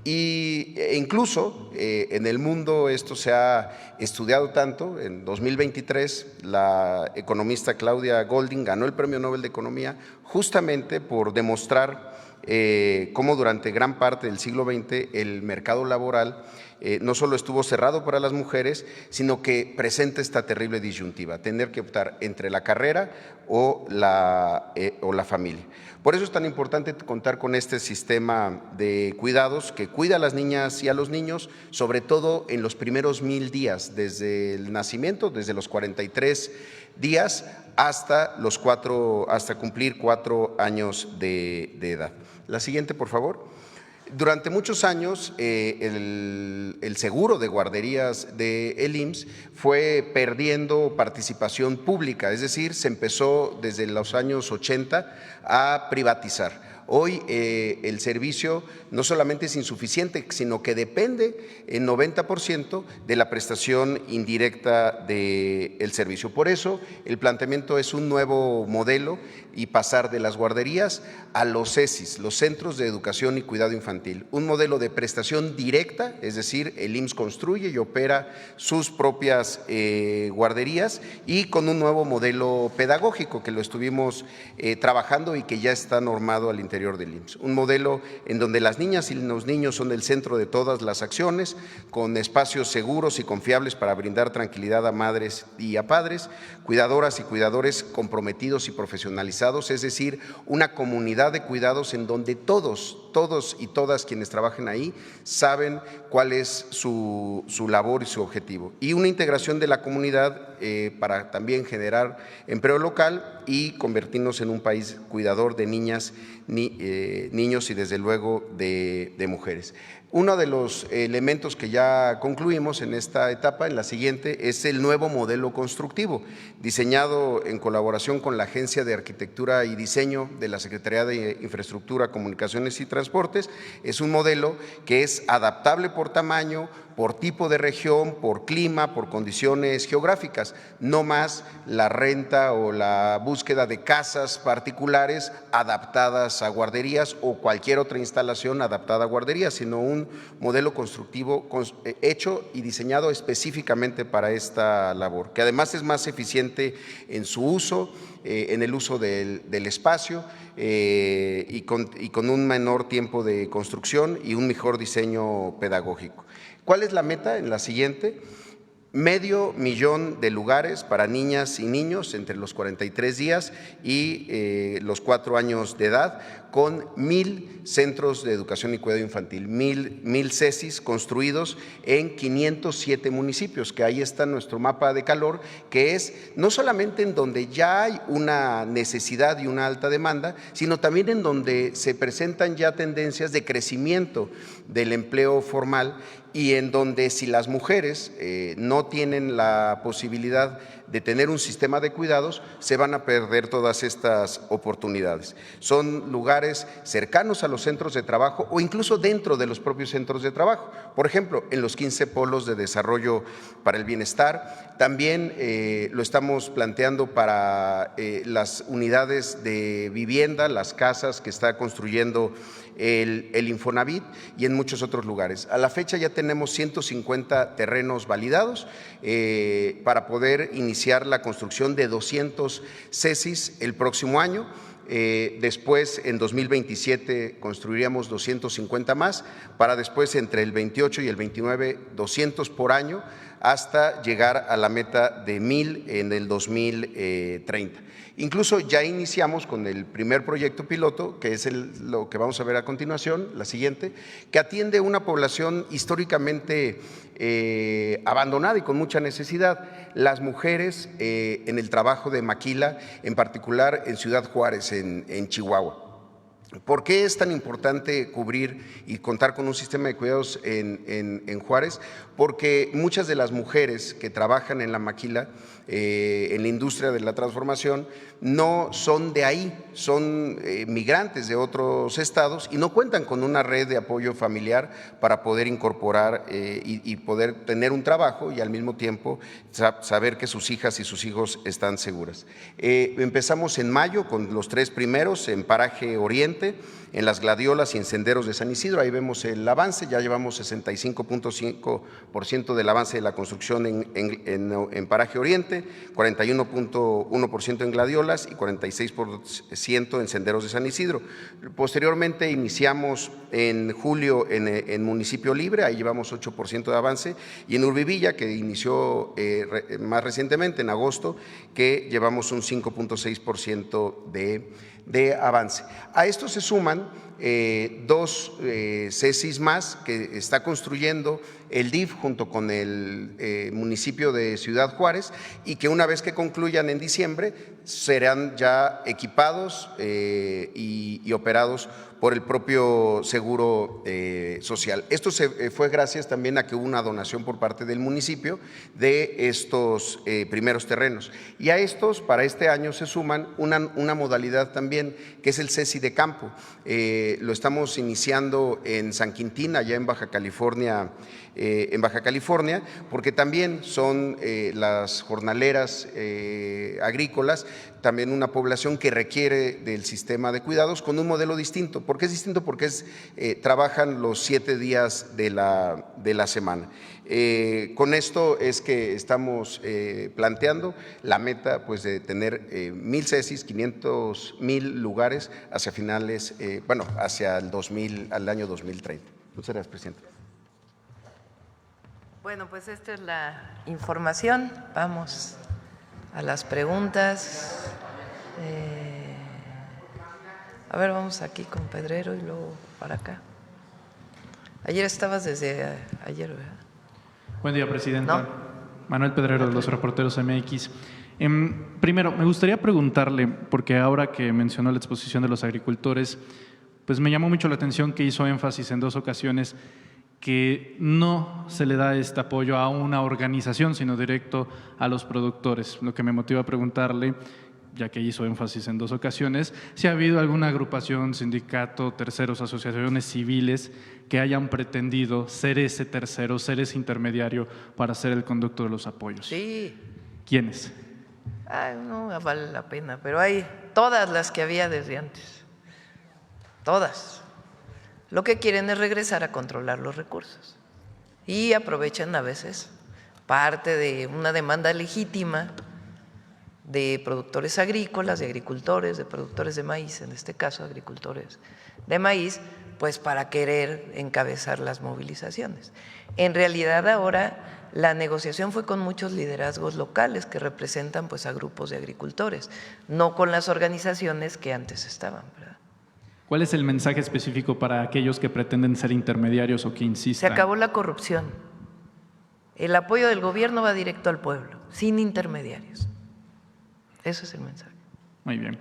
E incluso en el mundo esto se ha estudiado tanto. En 2023 la economista Claudia Goldin ganó el Premio Nobel de Economía justamente por demostrar cómo durante gran parte del siglo XX el mercado laboral no solo estuvo cerrado para las mujeres, sino que presenta esta terrible disyuntiva, tener que optar entre la carrera o la familia. Por eso es tan importante contar con este sistema de cuidados que cuida a las niñas y a los niños, sobre todo en los primeros 1000 días, desde el nacimiento, desde los 43 días hasta cumplir 4 años de edad. La siguiente, por favor. Durante muchos años, el seguro de guarderías del IMSS fue perdiendo participación pública, es decir, se empezó desde los años 80 a privatizar. Hoy el servicio no solamente es insuficiente, sino que depende en 90% de la prestación indirecta del servicio. Por eso el planteamiento es un nuevo modelo y pasar de las guarderías a los CESIs, los Centros de Educación y Cuidado Infantil. Un modelo de prestación directa, es decir, el IMSS construye y opera sus propias guarderías y con un nuevo modelo pedagógico que lo estuvimos trabajando y que ya está normado al interior del IMSS. Un modelo en donde las niñas y los niños son el centro de todas las acciones, con espacios seguros y confiables para brindar tranquilidad a madres y a padres, cuidadoras y cuidadores comprometidos y profesionalizados, es decir, una comunidad de cuidados en donde todos y todas quienes trabajen ahí saben cuál es su labor y su objetivo. Y una integración de la comunidad para también generar empleo local y convertirnos en un país cuidador de niñas, niños y desde luego de mujeres. Uno de los elementos que ya concluimos en esta etapa, en la siguiente, es el nuevo modelo constructivo, diseñado en colaboración con la Agencia de Arquitectura y Diseño de la Secretaría de Infraestructura, Comunicaciones y Transportes. Es un modelo que es adaptable por tamaño, por tipo de región, por clima, por condiciones geográficas, no más la renta o la búsqueda de casas particulares adaptadas a guarderías o cualquier otra instalación adaptada a guarderías, sino un modelo constructivo hecho y diseñado específicamente para esta labor, que además es más eficiente en su uso, en el uso del espacio y con un menor tiempo de construcción y un mejor diseño pedagógico. ¿Cuál es la meta en la siguiente? 500,000 de lugares para niñas y niños entre los 43 días y los 4 años de edad, con 1000 centros de educación y cuidado infantil, 1000 CESIs construidos en 507 municipios, que ahí está nuestro mapa de calor, que es no solamente en donde ya hay una necesidad y una alta demanda, sino también en donde se presentan ya tendencias de crecimiento del empleo formal y en donde si las mujeres no tienen la posibilidad de tener un sistema de cuidados, se van a perder todas estas oportunidades. Son lugares cercanos a los centros de trabajo o incluso dentro de los propios centros de trabajo. Por ejemplo, en los 15 polos de desarrollo para el bienestar, también lo estamos planteando para las unidades de vivienda, las casas que está construyendo el Infonavit y en muchos otros lugares. A la fecha ya tenemos 150 terrenos validados para poder iniciar la construcción de 200 CESIs el próximo año. Después, en 2027, construiríamos 250 más, para después, entre el 28 y el 29, 200 por año, hasta llegar a la meta de 1000 en el 2030. Incluso ya iniciamos con el primer proyecto piloto, que es lo que vamos a ver a continuación, la siguiente, que atiende una población históricamente abandonada y con mucha necesidad, las mujeres en el trabajo de maquila, en particular en Ciudad Juárez, en Chihuahua. ¿Por qué es tan importante cubrir y contar con un sistema de cuidados en Juárez? Porque muchas de las mujeres que trabajan en la maquila, en la industria de la transformación, no son de ahí, son migrantes de otros estados y no cuentan con una red de apoyo familiar para poder incorporar y poder tener un trabajo y al mismo tiempo saber que sus hijas y sus hijos están seguras. Empezamos en mayo con los 3 primeros en Paraje Oriente, en Las Gladiolas y en Senderos de San Isidro. Ahí vemos el avance, ya llevamos 65.5% del avance de la construcción en Paraje Oriente, 41.1% en Gladiolas y 46% en Senderos de San Isidro. Posteriormente iniciamos en julio en Municipio Libre, ahí llevamos 8% de avance, y en Urbivilla, que inició más recientemente en agosto, que llevamos un 5.6% de avance. A esto se suman 2 CECIS más que está construyendo el DIF junto con el municipio de Ciudad Juárez y que una vez que concluyan en diciembre serán ya equipados y operados por el propio Seguro Social. Esto fue gracias también a que hubo una donación por parte del municipio de estos primeros terrenos. Y a estos, para este año, se suman una modalidad también, que es el CECI de campo. Lo estamos iniciando en San Quintín, allá en Baja California, porque también son las jornaleras agrícolas, también una población que requiere del sistema de cuidados con un modelo distinto. ¿Por qué es distinto? Porque trabajan los 7 días de la semana. Con esto es que estamos planteando la meta, pues, de tener 1,000 CECIS, 500,000 lugares hacia finales, hacia al año 2030. Muchas gracias, presidente. Bueno, pues esta es la información. Vamos a las preguntas. A ver, vamos aquí con Pedrero y luego para acá. Ayer estabas desde ayer, ¿verdad? Buen día, presidenta. ¿No? Manuel Pedrero, de los Reporteros MX. Primero, me gustaría preguntarle, porque ahora que mencionó la exposición de los agricultores, pues me llamó mucho la atención que hizo énfasis en 2 ocasiones que no se le da este apoyo a una organización, sino directo a los productores. Lo que me motiva a preguntarle, ya que hizo énfasis en 2 ocasiones, si ha habido alguna agrupación, sindicato, terceros, asociaciones civiles que hayan pretendido ser ese tercero, ser ese intermediario para ser el conducto de los apoyos. Sí. ¿Quiénes? No vale la pena, pero hay todas las que había desde antes. Todas. Lo que quieren es regresar a controlar los recursos y aprovechan a veces parte de una demanda legítima de productores agrícolas, de agricultores, de productores de maíz, en este caso agricultores de maíz, pues para querer encabezar las movilizaciones. En realidad ahora la negociación fue con muchos liderazgos locales que representan pues a grupos de agricultores, no con las organizaciones que antes estaban, ¿verdad? ¿Cuál es el mensaje específico para aquellos que pretenden ser intermediarios o que insistan? Se acabó la corrupción. El apoyo del gobierno va directo al pueblo, sin intermediarios. Ese es el mensaje. Muy bien.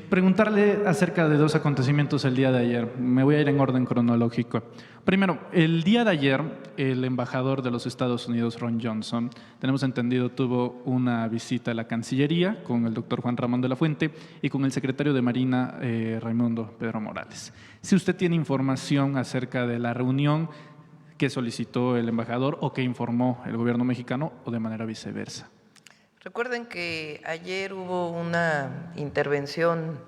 Preguntarle acerca de 2 acontecimientos el día de ayer. Me voy a ir en orden cronológico. Primero, el día de ayer, el embajador de los Estados Unidos, Ron Johnson, tenemos entendido, tuvo una visita a la Cancillería con el doctor Juan Ramón de la Fuente y con el secretario de Marina, Raimundo Pedro Morales. Si usted tiene información acerca de la reunión que solicitó el embajador o que informó el gobierno mexicano o de manera viceversa. Recuerden que ayer hubo una intervención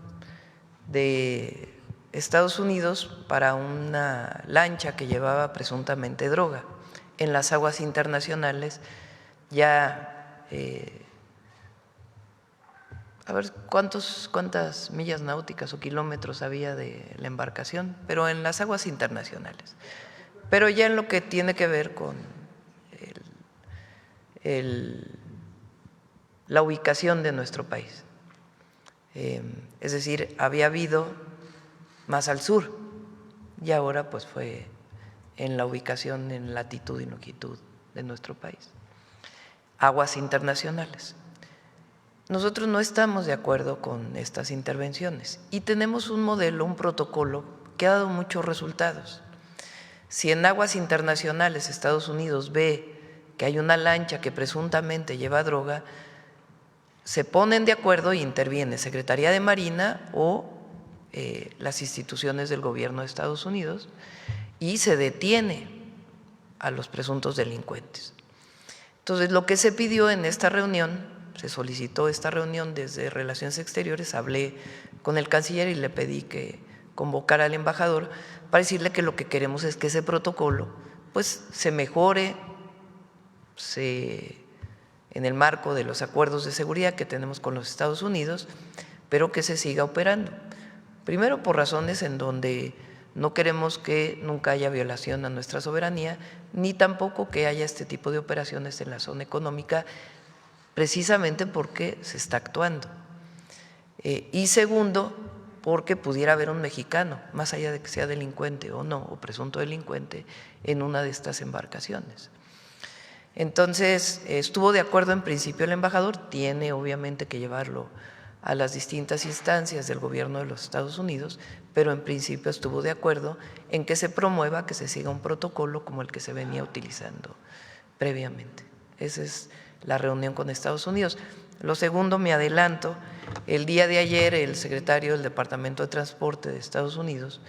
de Estados Unidos para una lancha que llevaba presuntamente droga en las aguas internacionales. Ya, a ver cuántas millas náuticas o kilómetros había de la embarcación, pero en las aguas internacionales. Pero ya en lo que tiene que ver con la ubicación de nuestro país. Es decir, había habido más al sur y ahora pues fue en la ubicación en latitud y longitud de nuestro país. Aguas internacionales. nosotros no estamos de acuerdo con estas intervenciones y tenemos un modelo, un protocolo que ha dado muchos resultados. Si en aguas internacionales Estados Unidos ve que hay una lancha que presuntamente lleva droga, se ponen de acuerdo y interviene Secretaría de Marina o las instituciones del gobierno de Estados Unidos y se detiene a los presuntos delincuentes. Entonces, lo que se pidió en esta reunión, se solicitó esta reunión desde Relaciones Exteriores, hablé con el canciller y le pedí que convocara al embajador para decirle que lo que queremos es que ese protocolo pues se mejore, en el marco de los acuerdos de seguridad que tenemos con los Estados Unidos, pero que se siga operando. Primero, por razones en donde no queremos que nunca haya violación a nuestra soberanía, ni tampoco que haya este tipo de operaciones en la zona económica, precisamente porque se está actuando. Y segundo, porque pudiera haber un mexicano, más allá de que sea delincuente o no, o presunto delincuente, en una de estas embarcaciones. Entonces, estuvo de acuerdo en principio el embajador, tiene obviamente que llevarlo a las distintas instancias del gobierno de los Estados Unidos, pero en principio estuvo de acuerdo en que se promueva, que se siga un protocolo como el que se venía utilizando previamente. Esa es la reunión con Estados Unidos. Lo segundo, me adelanto, el día de ayer el secretario del Departamento de Transporte de Estados Unidos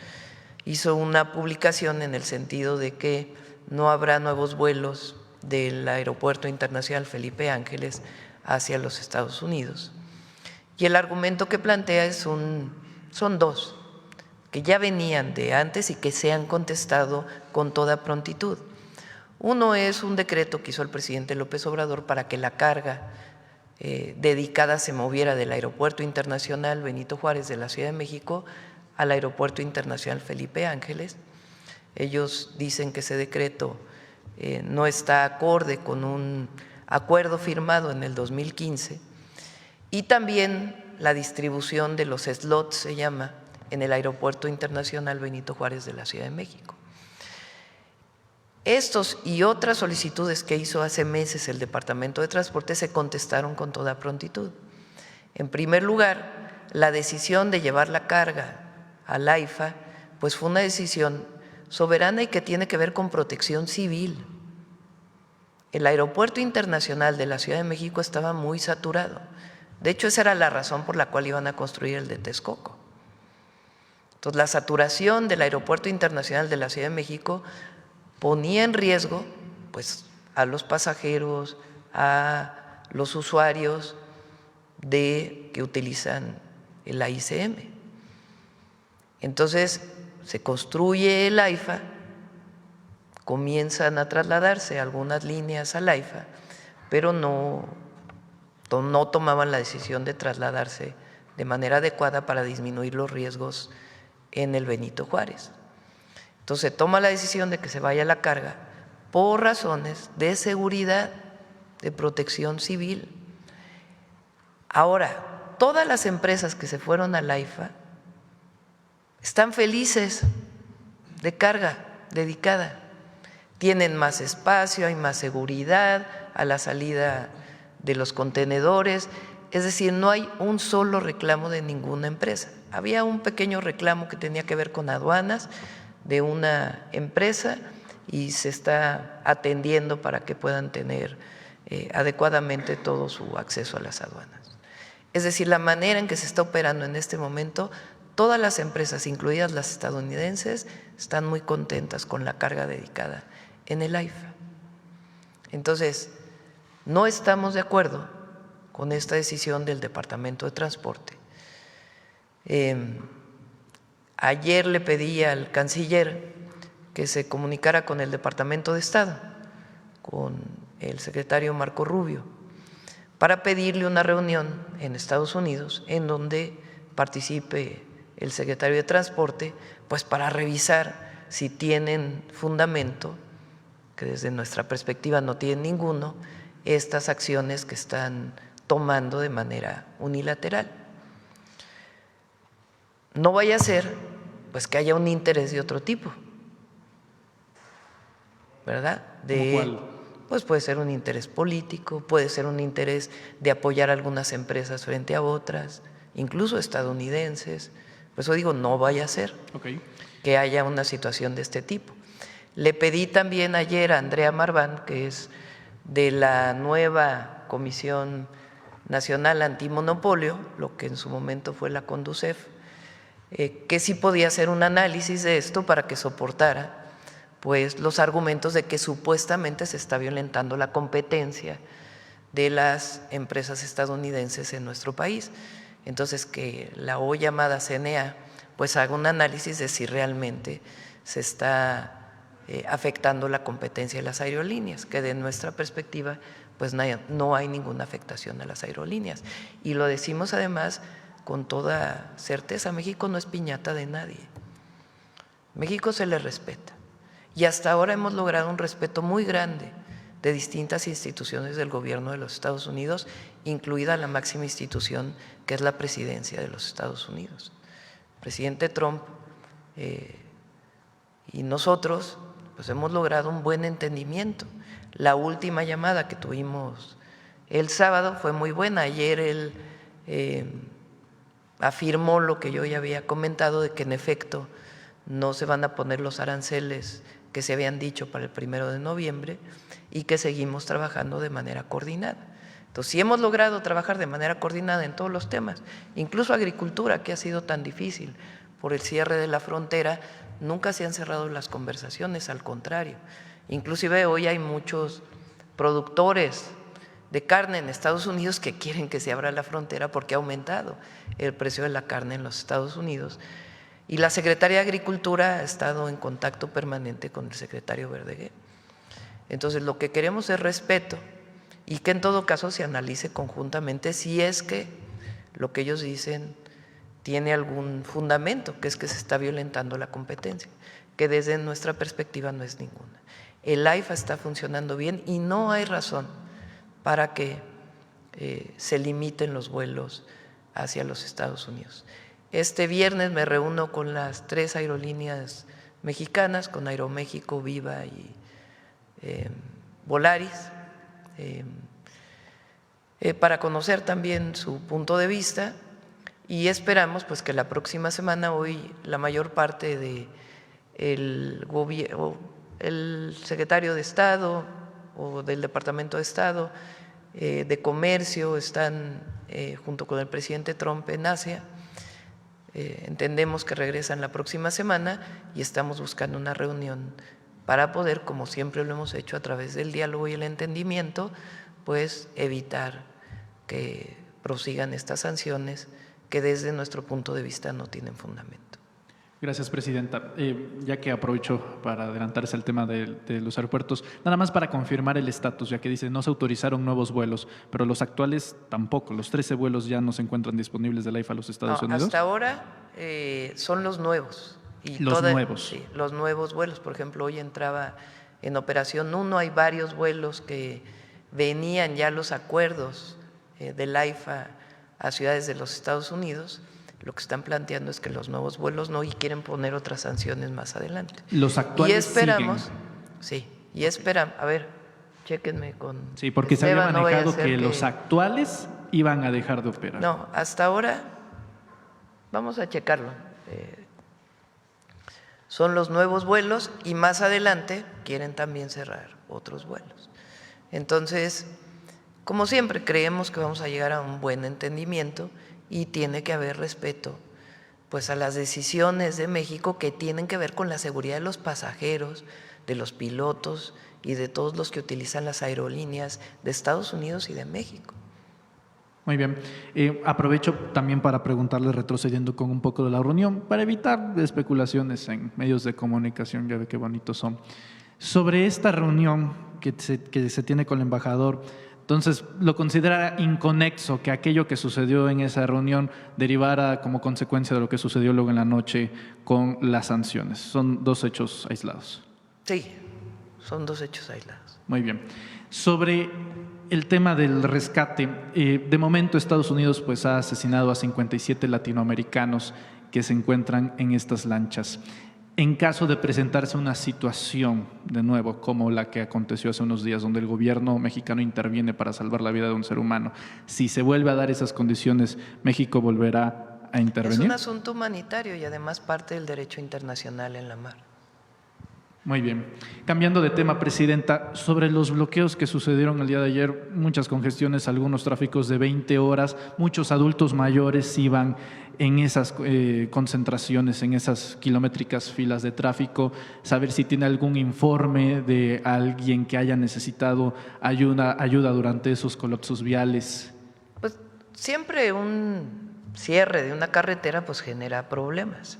hizo una publicación en el sentido de que no habrá nuevos vuelos del Aeropuerto Internacional Felipe Ángeles hacia los Estados Unidos. Y el argumento que plantea son dos, que ya venían de antes y que se han contestado con toda prontitud. Uno es un decreto que hizo el presidente López Obrador para que la carga dedicada se moviera del Aeropuerto Internacional Benito Juárez de la Ciudad de México al Aeropuerto Internacional Felipe Ángeles. Ellos dicen que ese decreto no está acorde con un acuerdo firmado en el 2015 y también la distribución de los slots, se llama, en el Aeropuerto Internacional Benito Juárez de la Ciudad de México. Estos y otras solicitudes que hizo hace meses el Departamento de Transporte se contestaron con toda prontitud. En primer lugar, la decisión de llevar la carga al AIFA pues fue una decisión soberana y que tiene que ver con protección civil. El Aeropuerto Internacional de la Ciudad de México estaba muy saturado. De hecho, esa era la razón por la cual iban a construir el de Texcoco. Entonces, la saturación del Aeropuerto Internacional de la Ciudad de México ponía en riesgo pues, a los pasajeros, a los usuarios que utilizan el AICM. Entonces, se construye el AIFA, comienzan a trasladarse algunas líneas al AIFA, pero no tomaban la decisión de trasladarse de manera adecuada para disminuir los riesgos en el Benito Juárez. Entonces, se toma la decisión de que se vaya la carga por razones de seguridad, de protección civil. Ahora, todas las empresas que se fueron al AIFA están felices de carga dedicada. Tienen más espacio, hay más seguridad a la salida de los contenedores, es decir, no hay un solo reclamo de ninguna empresa. Había un pequeño reclamo que tenía que ver con aduanas de una empresa y se está atendiendo para que puedan tener adecuadamente todo su acceso a las aduanas. Es decir, la manera en que se está operando en este momento, todas las empresas, incluidas las estadounidenses, están muy contentas con la carga dedicada en el AIFA. Entonces, no estamos de acuerdo con esta decisión del Departamento de Transporte. Ayer le pedí al canciller que se comunicara con el Departamento de Estado, con el secretario Marco Rubio, para pedirle una reunión en Estados Unidos en donde participe el secretario de Transporte, pues para revisar si tienen fundamento, que desde nuestra perspectiva no tienen ninguno, estas acciones que están tomando de manera unilateral. No vaya a ser pues que haya un interés de otro tipo, ¿verdad? ¿Cómo cuál? pues puede ser un interés político, puede ser un interés de apoyar a algunas empresas frente a otras, incluso estadounidenses. Por eso digo, no vaya a ser que haya una situación de este tipo. Le pedí también ayer a Andrea Marván, que es de la nueva Comisión Nacional Antimonopolio, lo que en su momento fue la CONDUCEF, que sí podía hacer un análisis de esto para que soportara pues los argumentos de que supuestamente se está violentando la competencia de las empresas estadounidenses en nuestro país. Entonces, que la hoy llamada CNA pues haga un análisis de si realmente se está afectando la competencia de las aerolíneas, que de nuestra perspectiva pues no hay ninguna afectación a las aerolíneas. Y lo decimos además con toda certeza, México no es piñata de nadie. México se le respeta. Y hasta ahora hemos logrado un respeto muy grande de distintas instituciones del gobierno de los Estados Unidos, incluida la máxima institución que es la presidencia de los Estados Unidos. El presidente Trump y nosotros pues hemos logrado un buen entendimiento. La última llamada que tuvimos el sábado fue muy buena. Ayer él afirmó lo que yo ya había comentado, de que en efecto no se van a poner los aranceles que se habían dicho para el 1 de noviembre y que seguimos trabajando de manera coordinada. Entonces, sí hemos logrado trabajar de manera coordinada en todos los temas, incluso agricultura, que ha sido tan difícil por el cierre de la frontera. Nunca se han cerrado las conversaciones, al contrario. Inclusive hoy hay muchos productores de carne en Estados Unidos que quieren que se abra la frontera porque ha aumentado el precio de la carne en los Estados Unidos. Y la Secretaría de Agricultura ha estado en contacto permanente con el secretario Verdeguer. Entonces, lo que queremos es respeto y que en todo caso se analice conjuntamente si es que lo que ellos dicen tiene algún fundamento, que es que se está violentando la competencia, que desde nuestra perspectiva no es ninguna. El AIFA está funcionando bien y no hay razón para que se limiten los vuelos hacia los Estados Unidos. Este viernes me reúno con las 3 aerolíneas mexicanas, con Aeroméxico, Viva y Volaris, para conocer también su punto de vista, y esperamos pues que la próxima semana, hoy la mayor parte de el secretario de Estado o del Departamento de Estado, de Comercio, están junto con el presidente Trump en Asia. Entendemos que regresan la próxima semana y estamos buscando una reunión para poder, como siempre lo hemos hecho a través del diálogo y el entendimiento, pues evitar que prosigan estas sanciones que desde nuestro punto de vista no tienen fundamento. Gracias, Presidenta. Ya que aprovecho para adelantarse al tema de los aeropuertos, nada más para confirmar el estatus, ya que dice no se autorizaron nuevos vuelos, pero los actuales tampoco, los 13 vuelos ya no se encuentran disponibles del AIFA a los Estados Unidos. Hasta ahora son los nuevos. Y nuevos. Sí, los nuevos vuelos. Por ejemplo, hoy entraba en operación 1, hay varios vuelos que venían ya los acuerdos del AIFA a ciudades de los Estados Unidos. Lo que están planteando es que los nuevos vuelos no, y quieren poner otras sanciones más adelante. Los actuales y esperamos, siguen. Sí, y esperamos, a ver, chéquenme con Sí, porque Esteban, se había manejado no que los actuales iban a dejar de operar. No, hasta ahora, vamos a checarlo. Son los nuevos vuelos y más adelante quieren también cerrar otros vuelos. Entonces, como siempre, creemos que vamos a llegar a un buen entendimiento y tiene que haber respeto pues a las decisiones de México que tienen que ver con la seguridad de los pasajeros, de los pilotos y de todos los que utilizan las aerolíneas de Estados Unidos y de México. Muy bien. Aprovecho también para preguntarle, retrocediendo con un poco de la reunión, para evitar especulaciones en medios de comunicación, ya ve qué bonitos son. Sobre esta reunión que se tiene con el embajador, entonces, ¿lo considera inconexo que aquello que sucedió en esa reunión derivara como consecuencia de lo que sucedió luego en la noche con las sanciones? ¿Son 2 hechos aislados? Sí, son 2 hechos aislados. Muy bien. Sobre el tema del rescate, de momento Estados Unidos pues ha asesinado a 57 latinoamericanos que se encuentran en estas lanchas. en caso de presentarse una situación, de nuevo, como la que aconteció hace unos días, donde el gobierno mexicano interviene para salvar la vida de un ser humano, si se vuelve a dar esas condiciones, ¿México volverá a intervenir? Es un asunto humanitario y además parte del derecho internacional en la mar. Muy bien. Cambiando de tema, Presidenta, sobre los bloqueos que sucedieron el día de ayer, muchas congestiones, algunos tráficos de 20 horas, muchos adultos mayores iban en esas concentraciones, en esas kilométricas filas de tráfico, saber si tiene algún informe de alguien que haya necesitado ayuda durante esos colapsos viales. Pues siempre un cierre de una carretera pues genera problemas.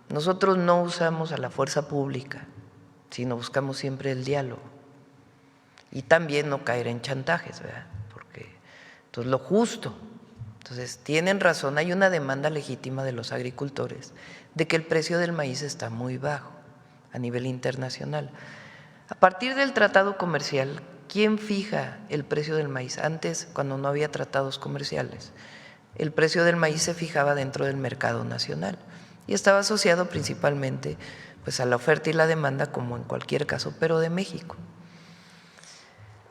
Nosotros no usamos a la fuerza pública, sino buscamos siempre el diálogo y también no caer en chantajes, ¿verdad? Porque entonces lo justo. Entonces tienen razón, hay una demanda legítima de los agricultores de que el precio del maíz está muy bajo a nivel internacional. A partir del tratado comercial, ¿quién fija el precio del maíz? Antes, cuando no había tratados comerciales, el precio del maíz se fijaba dentro del mercado nacional y estaba asociado principalmente pues, a la oferta y la demanda, como en cualquier caso, pero de México.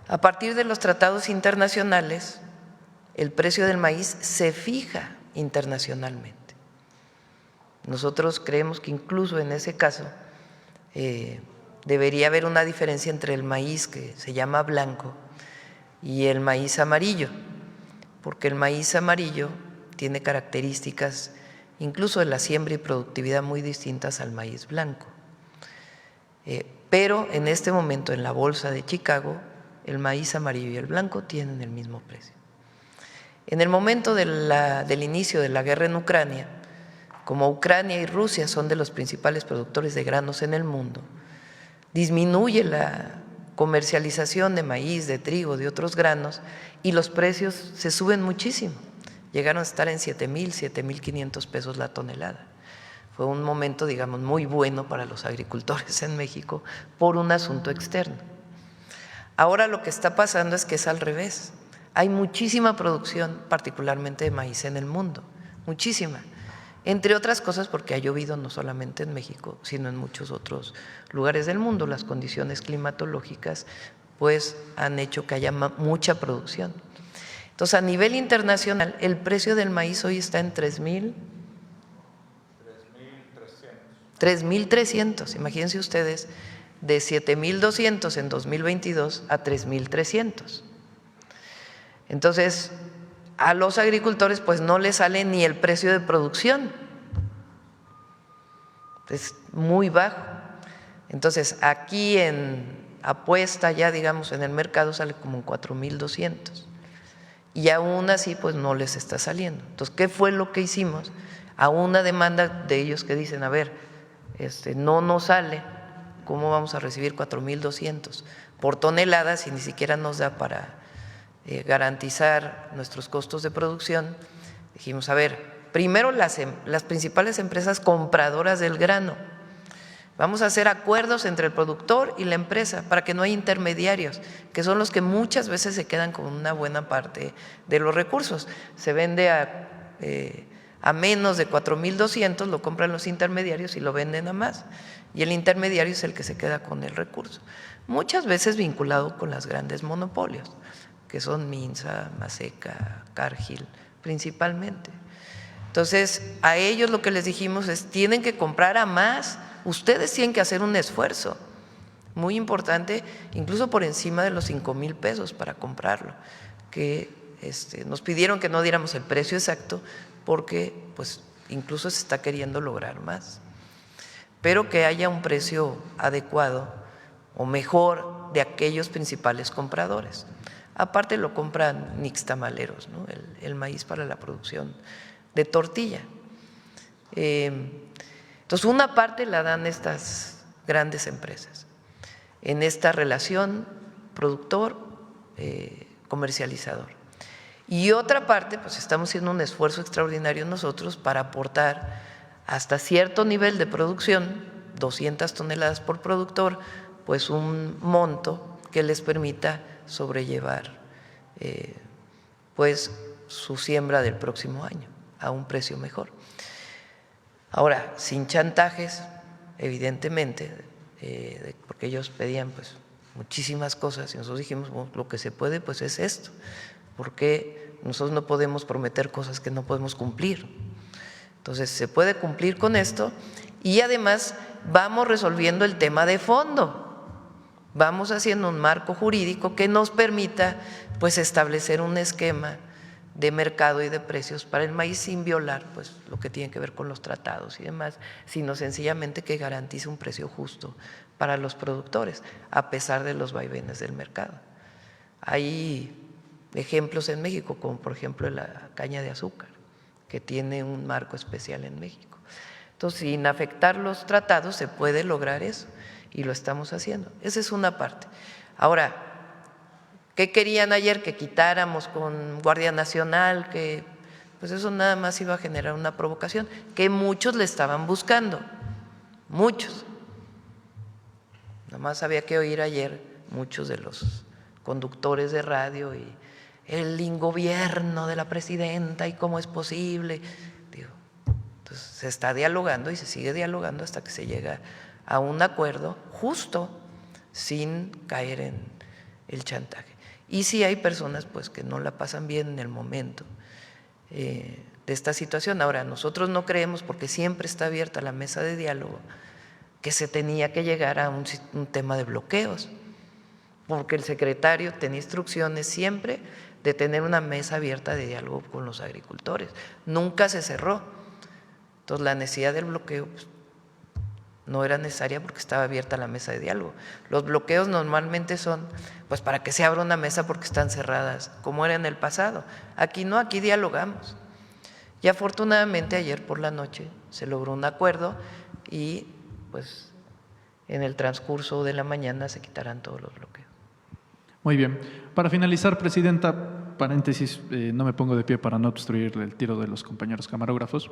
A partir de los tratados internacionales, el precio del maíz se fija internacionalmente. Nosotros creemos que incluso en ese caso debería haber una diferencia entre el maíz que se llama blanco y el maíz amarillo, porque el maíz amarillo tiene características incluso de la siembra y productividad muy distintas al maíz blanco. Pero en este momento en la bolsa de Chicago, el maíz amarillo y el blanco tienen el mismo precio. En el momento del inicio de la guerra en Ucrania, como Ucrania y Rusia son de los principales productores de granos en el mundo, disminuye la comercialización de maíz, de trigo, de otros granos y los precios se suben muchísimo. Llegaron a estar en 7,000, 7,500 pesos la tonelada. Fue un momento, digamos, muy bueno para los agricultores en México por un asunto externo. Ahora lo que está pasando es que es al revés. Hay muchísima producción, particularmente de maíz en el mundo, muchísima. Entre otras cosas porque ha llovido no solamente en México, sino en muchos otros lugares del mundo. Las condiciones climatológicas pues han hecho que haya mucha producción. Entonces, a nivel internacional, el precio del maíz hoy está en 3,300. Imagínense ustedes, de 7,200 en 2022 a 3,300. Entonces, a los agricultores pues no les sale ni el precio de producción, es muy bajo. Entonces, aquí en apuesta ya digamos en el mercado sale como en 4,200 y aún así pues no les está saliendo. Entonces, ¿qué fue lo que hicimos? A una demanda de ellos que dicen, a ver, no nos sale, ¿cómo vamos a recibir 4,200 por tonelada si ni siquiera nos da para garantizar nuestros costos de producción? Dijimos, a ver, primero las principales empresas compradoras del grano, vamos a hacer acuerdos entre el productor y la empresa para que no haya intermediarios, que son los que muchas veces se quedan con una buena parte de los recursos. Se vende a menos de 4,200, lo compran los intermediarios y lo venden a más, y el intermediario es el que se queda con el recurso, muchas veces vinculado con las grandes monopolios, que son Minsa, Maseca, Cargill, principalmente. Entonces, a ellos lo que les dijimos es, tienen que comprar a más, ustedes tienen que hacer un esfuerzo muy importante, incluso por encima de los 5,000 pesos para comprarlo, que nos pidieron que no diéramos el precio exacto porque pues incluso se está queriendo lograr más, pero que haya un precio adecuado o mejor de aquellos principales compradores. Aparte lo compran nixtamaleros, ¿no? el maíz para la producción de tortilla. Entonces, una parte la dan estas grandes empresas en esta relación productor-comercializador. Y otra parte, pues estamos haciendo un esfuerzo extraordinario nosotros para aportar hasta cierto nivel de producción, 200 toneladas por productor, pues un monto que les permita sobrellevar pues su siembra del próximo año a un precio mejor. Ahora, sin chantajes, evidentemente, porque ellos pedían pues muchísimas cosas y nosotros dijimos, bueno, lo que se puede pues es esto, porque nosotros no podemos prometer cosas que no podemos cumplir. Entonces, se puede cumplir con esto y además vamos resolviendo el tema de fondo. Vamos haciendo un marco jurídico que nos permita pues establecer un esquema de mercado y de precios para el maíz sin violar pues lo que tiene que ver con los tratados y demás, sino sencillamente que garantice un precio justo para los productores, a pesar de los vaivenes del mercado. Hay ejemplos en México, como por ejemplo la caña de azúcar, que tiene un marco especial en México. Entonces, sin afectar los tratados se puede lograr eso y lo estamos haciendo. Esa es una parte. Ahora, ¿qué querían ayer? Que quitáramos con Guardia Nacional, que pues eso nada más iba a generar una provocación, que muchos le estaban buscando, muchos. Nada más había que oír ayer muchos de los conductores de radio y el ingobierno de la presidenta y cómo es posible. Digo, entonces se está dialogando y se sigue dialogando hasta que se llega a un acuerdo justo sin caer en el chantaje. Y sí hay personas pues que no la pasan bien en el momento de esta situación. Ahora, nosotros no creemos, porque siempre está abierta la mesa de diálogo, que se tenía que llegar a un tema de bloqueos, porque el secretario tenía instrucciones siempre de tener una mesa abierta de diálogo con los agricultores. Nunca se cerró. Entonces, la necesidad del bloqueo pues, no era necesaria porque estaba abierta la mesa de diálogo. Los bloqueos normalmente son pues para que se abra una mesa porque están cerradas, como era en el pasado. Aquí no, aquí dialogamos. Y afortunadamente ayer por la noche se logró un acuerdo y pues en el transcurso de la mañana se quitarán todos los bloqueos. Muy bien. Para finalizar, Presidenta, paréntesis, no me pongo de pie para no obstruir el tiro de los compañeros camarógrafos.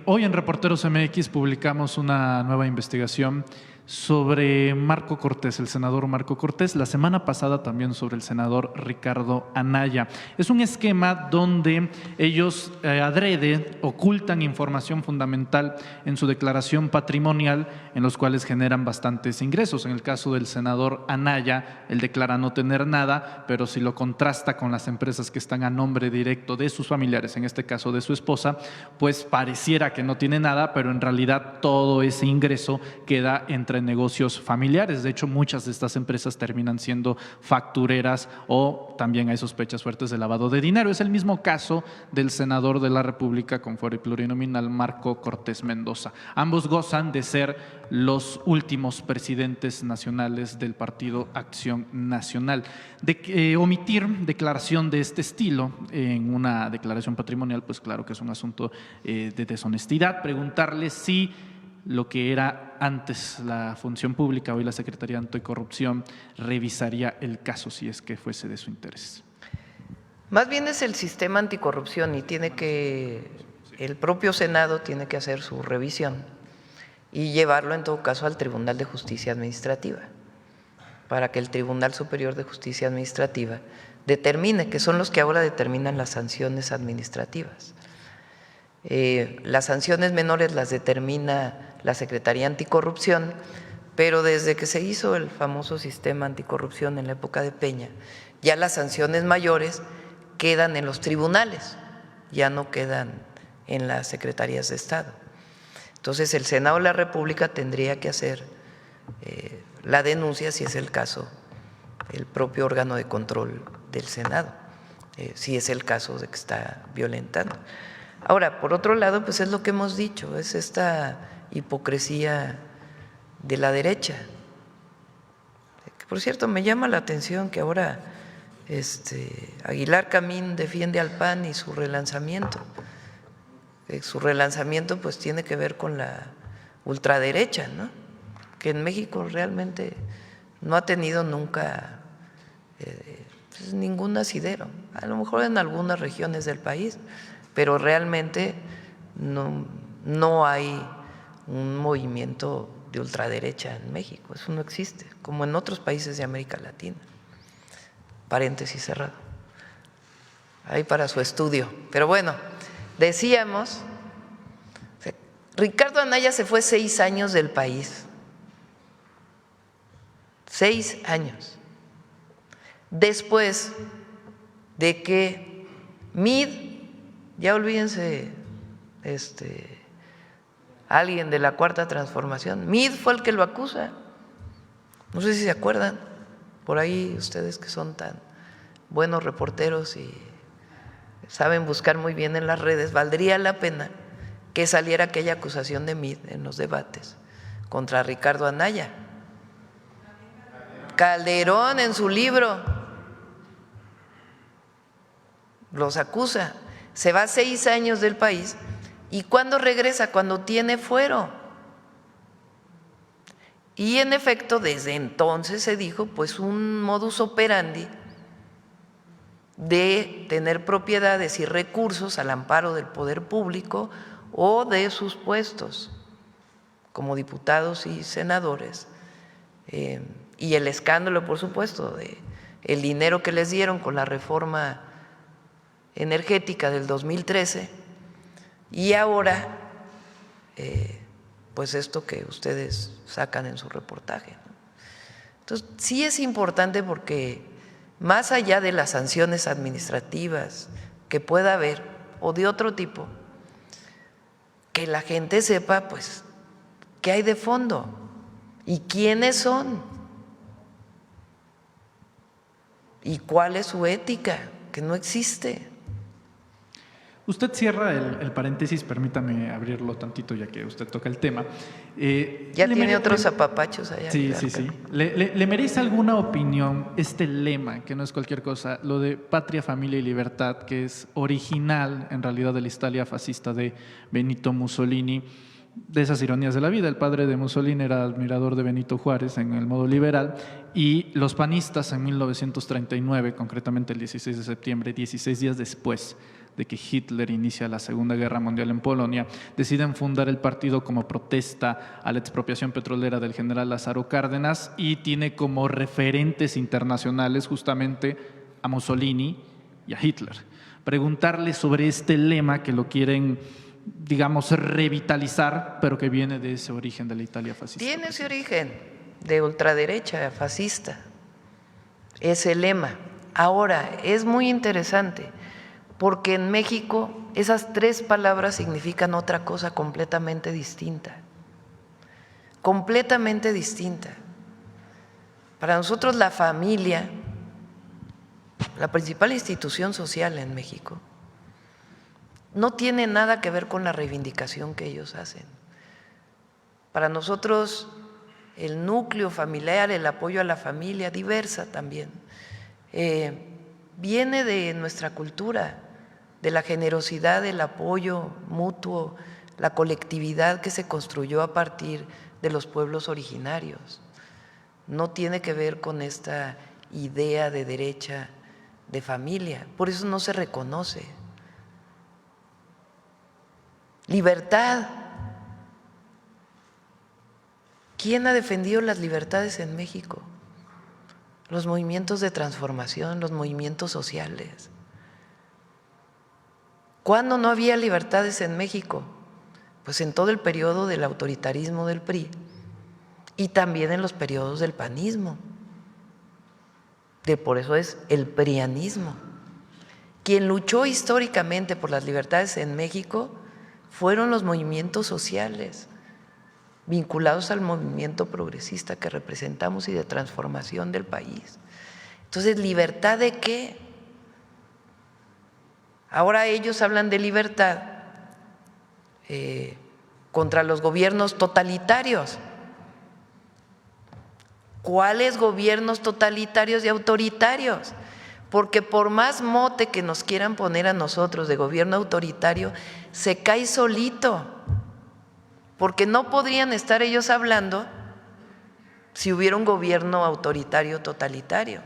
Hoy en Reporteros MX publicamos una nueva investigación sobre Marco Cortés, el senador Marco Cortés, la semana pasada también sobre el senador Ricardo Anaya. Es un esquema donde ellos adrede ocultan información fundamental en su declaración patrimonial, en los cuales generan bastantes ingresos. En el caso del senador Anaya, él declara no tener nada, pero si lo contrasta con las empresas que están a nombre directo de sus familiares, en este caso de su esposa, pues pareciera que no tiene nada, pero en realidad todo ese ingreso queda entre negocios familiares. De hecho, muchas de estas empresas terminan siendo factureras o también hay sospechas fuertes de lavado de dinero. Es el mismo caso del senador de la República con fuero y plurinominal Marco Cortés Mendoza. Ambos gozan de ser los últimos presidentes nacionales del Partido Acción Nacional. Omitir declaración de este estilo en una declaración patrimonial, pues claro que es un asunto de deshonestidad. Preguntarle si lo que era antes la función pública, hoy la Secretaría Anticorrupción, revisaría el caso si es que fuese de su interés. Más bien es el sistema anticorrupción y el propio Senado tiene que hacer su revisión y llevarlo en todo caso al Tribunal de Justicia Administrativa, para que el Tribunal Superior de Justicia Administrativa determine, que son los que ahora determinan las sanciones administrativas. Las sanciones menores las determina la Secretaría Anticorrupción, pero desde que se hizo el famoso sistema anticorrupción en la época de Peña, ya las sanciones mayores quedan en los tribunales, ya no quedan en las secretarías de Estado. Entonces, el Senado de la República tendría que hacer la denuncia, si es el caso, el propio órgano de control del Senado, si es el caso de que está violentando. Ahora, por otro lado, pues es lo que hemos dicho, es esta hipocresía de la derecha. Que, por cierto, me llama la atención que ahora Aguilar Camín defiende al PAN y su relanzamiento. Su relanzamiento pues tiene que ver con la ultraderecha, ¿no? Que en México realmente no ha tenido nunca pues ningún asidero, a lo mejor en algunas regiones del país, pero realmente no hay un movimiento de ultraderecha en México, eso no existe, como en otros países de América Latina. Paréntesis cerrado. Ahí para su estudio. Pero bueno, decíamos, Ricardo Anaya se fue 6 años del país. 6 años. Después de que Mid, ya olvídense, alguien de la Cuarta Transformación, Mid fue el que lo acusa. No sé si se acuerdan, por ahí ustedes que son tan buenos reporteros y saben buscar muy bien en las redes, valdría la pena que saliera aquella acusación de Mid en los debates contra Ricardo Anaya. Calderón en su libro los acusa, se va 6 años del país y ¿cuándo regresa? Cuando tiene fuero. Y en efecto, desde entonces se dijo pues un modus operandi de tener propiedades y recursos al amparo del poder público o de sus puestos como diputados y senadores. Y el escándalo, por supuesto, de el dinero que les dieron con la reforma energética del 2013 y ahora pues esto que ustedes sacan en su reportaje. Entonces sí es importante porque más allá de las sanciones administrativas que pueda haber o de otro tipo, que la gente sepa pues qué hay de fondo y quiénes son y cuál es su ética, que no existe. Usted cierra el paréntesis, permítame abrirlo tantito ya que usted toca el tema. Ya tiene otros apapachos allá. Sí, sí, sí. ¿Le merece alguna opinión este lema, que no es cualquier cosa, lo de patria, familia y libertad, que es original en realidad de la Italia fascista de Benito Mussolini? De esas ironías de la vida, el padre de Mussolini era admirador de Benito Juárez en el modo liberal y los panistas en 1939, concretamente el 16 de septiembre, 16 días después de que Hitler inicia la Segunda Guerra Mundial en Polonia, deciden fundar el partido como protesta a la expropiación petrolera del general Lázaro Cárdenas y tiene como referentes internacionales justamente a Mussolini y a Hitler. Preguntarle sobre este lema que lo quieren, digamos, revitalizar, pero que viene de ese origen de la Italia fascista. Tiene ese origen de ultraderecha fascista, ese lema. Ahora, es muy interesante porque en México esas 3 palabras significan otra cosa completamente distinta. Completamente distinta. Para nosotros la familia, la principal institución social en México, no tiene nada que ver con la reivindicación que ellos hacen. Para nosotros el núcleo familiar, el apoyo a la familia, diversa también, viene de nuestra cultura, de la generosidad, del apoyo mutuo, la colectividad que se construyó a partir de los pueblos originarios. No tiene que ver con esta idea de derecha de familia, por eso no se reconoce. Libertad. ¿Quién ha defendido las libertades en México? Los movimientos de transformación, los movimientos sociales. ¿Cuándo no había libertades en México? Pues en todo el periodo del autoritarismo del PRI y también en los periodos del panismo. Por eso es el prianismo. Quien luchó históricamente por las libertades en México fueron los movimientos sociales vinculados al movimiento progresista que representamos y de transformación del país. Entonces, ¿libertad de qué? Ahora ellos hablan de libertad contra los gobiernos totalitarios. ¿Cuáles gobiernos totalitarios y autoritarios? Porque por más mote que nos quieran poner a nosotros de gobierno autoritario, se cae solito, porque no podrían estar ellos hablando si hubiera un gobierno autoritario totalitario,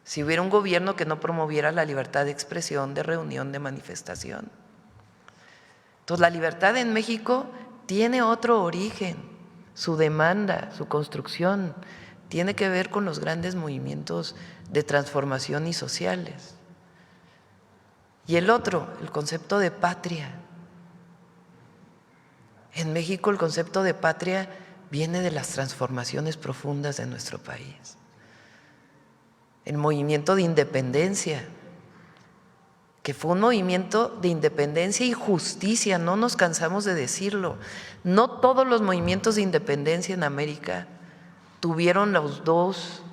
si hubiera un gobierno que no promoviera la libertad de expresión, de reunión, de manifestación. Entonces, la libertad en México tiene otro origen, su demanda, su construcción, tiene que ver con los grandes movimientos de transformación y sociales. Y el otro, el concepto de patria. En México el concepto de patria viene de las transformaciones profundas de nuestro país. El movimiento de independencia, que fue un movimiento de independencia y justicia, no nos cansamos de decirlo. No todos los movimientos de independencia en América tuvieron las dos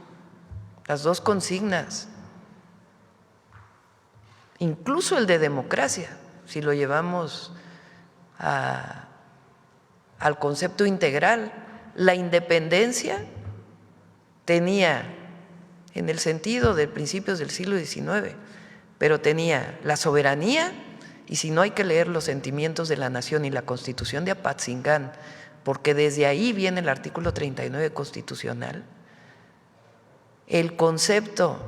consignas. Incluso el de democracia, si lo llevamos al concepto integral, la independencia tenía, en el sentido de principios del siglo XIX, pero tenía la soberanía, y si no hay que leer los sentimientos de la nación y la Constitución de Apatzingán, porque desde ahí viene el artículo 39 constitucional, el concepto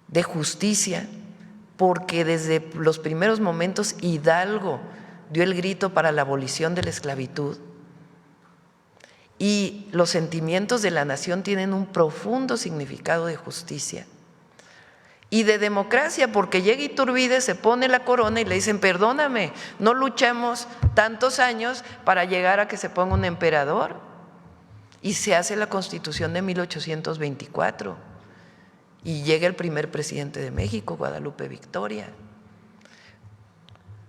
de justicia, porque desde los primeros momentos Hidalgo dio el grito para la abolición de la esclavitud, y los sentimientos de la nación tienen un profundo significado de justicia y de democracia, porque llega Iturbide, se pone la corona y le dicen: perdóname, no luchamos tantos años para llegar a que se ponga un emperador, y se hace la Constitución de 1824 y llega el primer presidente de México, Guadalupe Victoria.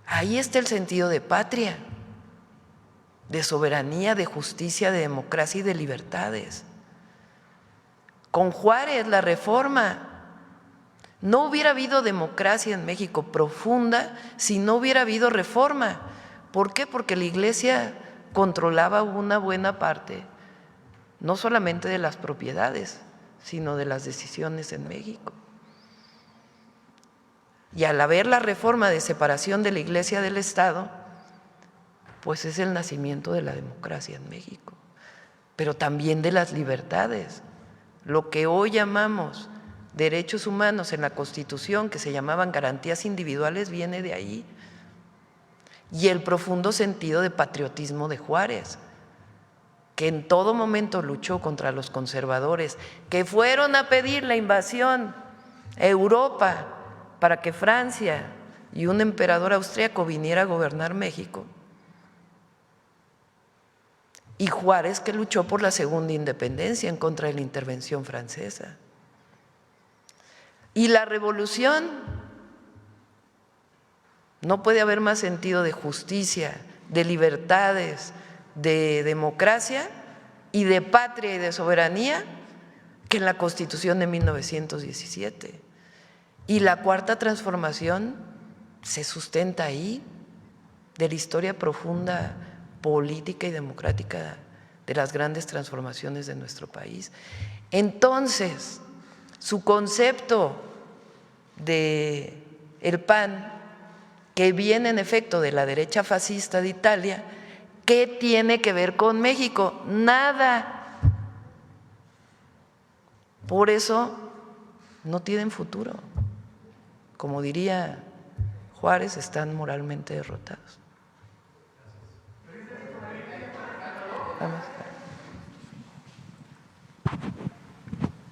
Ahí está el sentido de patria, de soberanía, de justicia, de democracia y de libertades. Con Juárez, la Reforma. No hubiera habido democracia en México profunda si no hubiera habido reforma. ¿Por qué? Porque la Iglesia controlaba una buena parte, no solamente de las propiedades, sino de las decisiones en México. Y al haber la reforma de separación de la Iglesia del Estado, pues es el nacimiento de la democracia en México, pero también de las libertades. Lo que hoy llamamos derechos humanos en la Constitución, que se llamaban garantías individuales, viene de ahí. Y el profundo sentido de patriotismo de Juárez, que en todo momento luchó contra los conservadores, que fueron a pedir la invasión a Europa para que Francia y un emperador austríaco viniera a gobernar México. Y Juárez, que luchó por la segunda independencia en contra de la intervención francesa. Y la revolución, no puede haber más sentido de justicia, de libertades, de democracia y de patria y de soberanía que en la Constitución de 1917. Y la cuarta transformación se sustenta ahí, de la historia profunda, política y democrática de las grandes transformaciones de nuestro país. Entonces, su concepto de el PAN, que viene en efecto de la derecha fascista de Italia, ¿qué tiene que ver con México? Nada. Por eso no tienen futuro. Como diría Juárez, están moralmente derrotados. Vamos.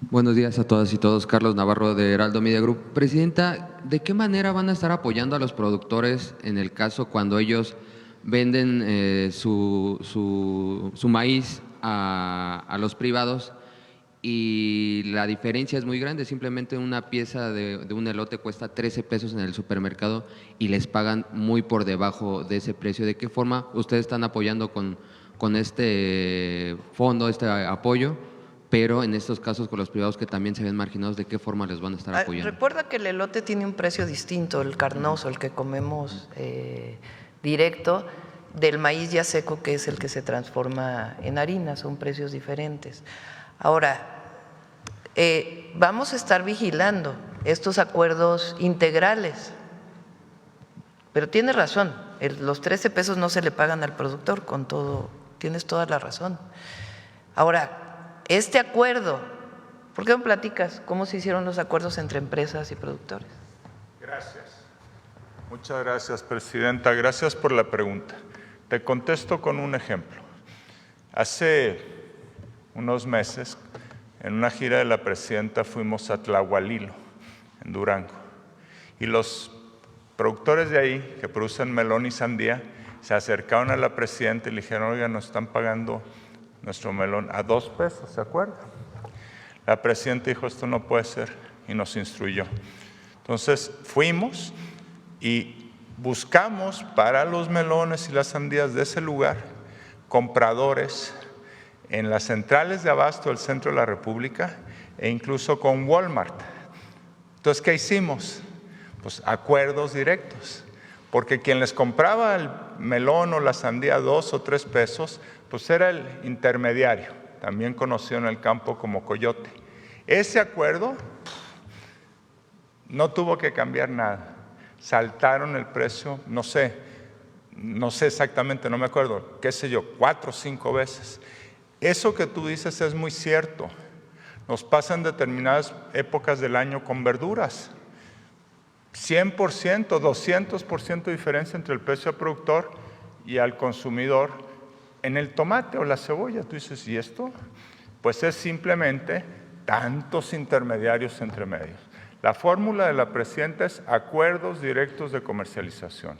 Buenos días a todas y todos. Carlos Navarro de Heraldo Media Group. Presidenta, ¿de qué manera van a estar apoyando a los productores en el caso cuando ellos venden su maíz a los privados y la diferencia es muy grande? Simplemente una pieza de un elote cuesta 13 pesos en el supermercado y les pagan muy por debajo de ese precio. ¿De qué forma ustedes están apoyando con este fondo, este apoyo? Pero en estos casos con los privados que también se ven marginados, ¿de qué forma les van a estar apoyando? Recuerda que el elote tiene un precio distinto, el carnoso, el que comemos directo, del maíz ya seco, que es el que se transforma en harina, son precios diferentes. Ahora, vamos a estar vigilando estos acuerdos integrales, pero tienes razón, los 13 pesos no se le pagan al productor, con todo, tienes toda la razón. Ahora, este acuerdo, ¿por qué no platicas cómo se hicieron los acuerdos entre empresas y productores? Gracias. Muchas gracias, Presidenta. Gracias por la pregunta. Te contesto con un ejemplo. Hace unos meses, en una gira de la Presidenta, fuimos a Tlahualilo, en Durango, y los productores de ahí, que producen melón y sandía, se acercaron a la presidenta y le dijeron, oiga, nos están pagando nuestro melón a 2 pesos, ¿se acuerda? La presidenta dijo, esto no puede ser, y nos instruyó. Entonces fuimos y buscamos para los melones y las sandías de ese lugar compradores en las centrales de abasto del centro de la República e incluso con Walmart. Entonces, ¿qué hicimos? Pues acuerdos directos, porque quien les compraba el melón o la sandía a 2 o 3 pesos, pues era el intermediario, también conocido en el campo como coyote. Ese acuerdo no tuvo que cambiar nada. Saltaron el precio, no sé exactamente, no me acuerdo, qué sé yo, 4 o 5 veces. Eso que tú dices es muy cierto. Nos pasa en determinadas épocas del año con verduras. 100%, 200% de diferencia entre el precio al productor y al consumidor en el tomate o la cebolla. Tú dices, ¿y esto? Pues es simplemente tantos intermediarios entre medios. La fórmula de la presidenta es acuerdos directos de comercialización.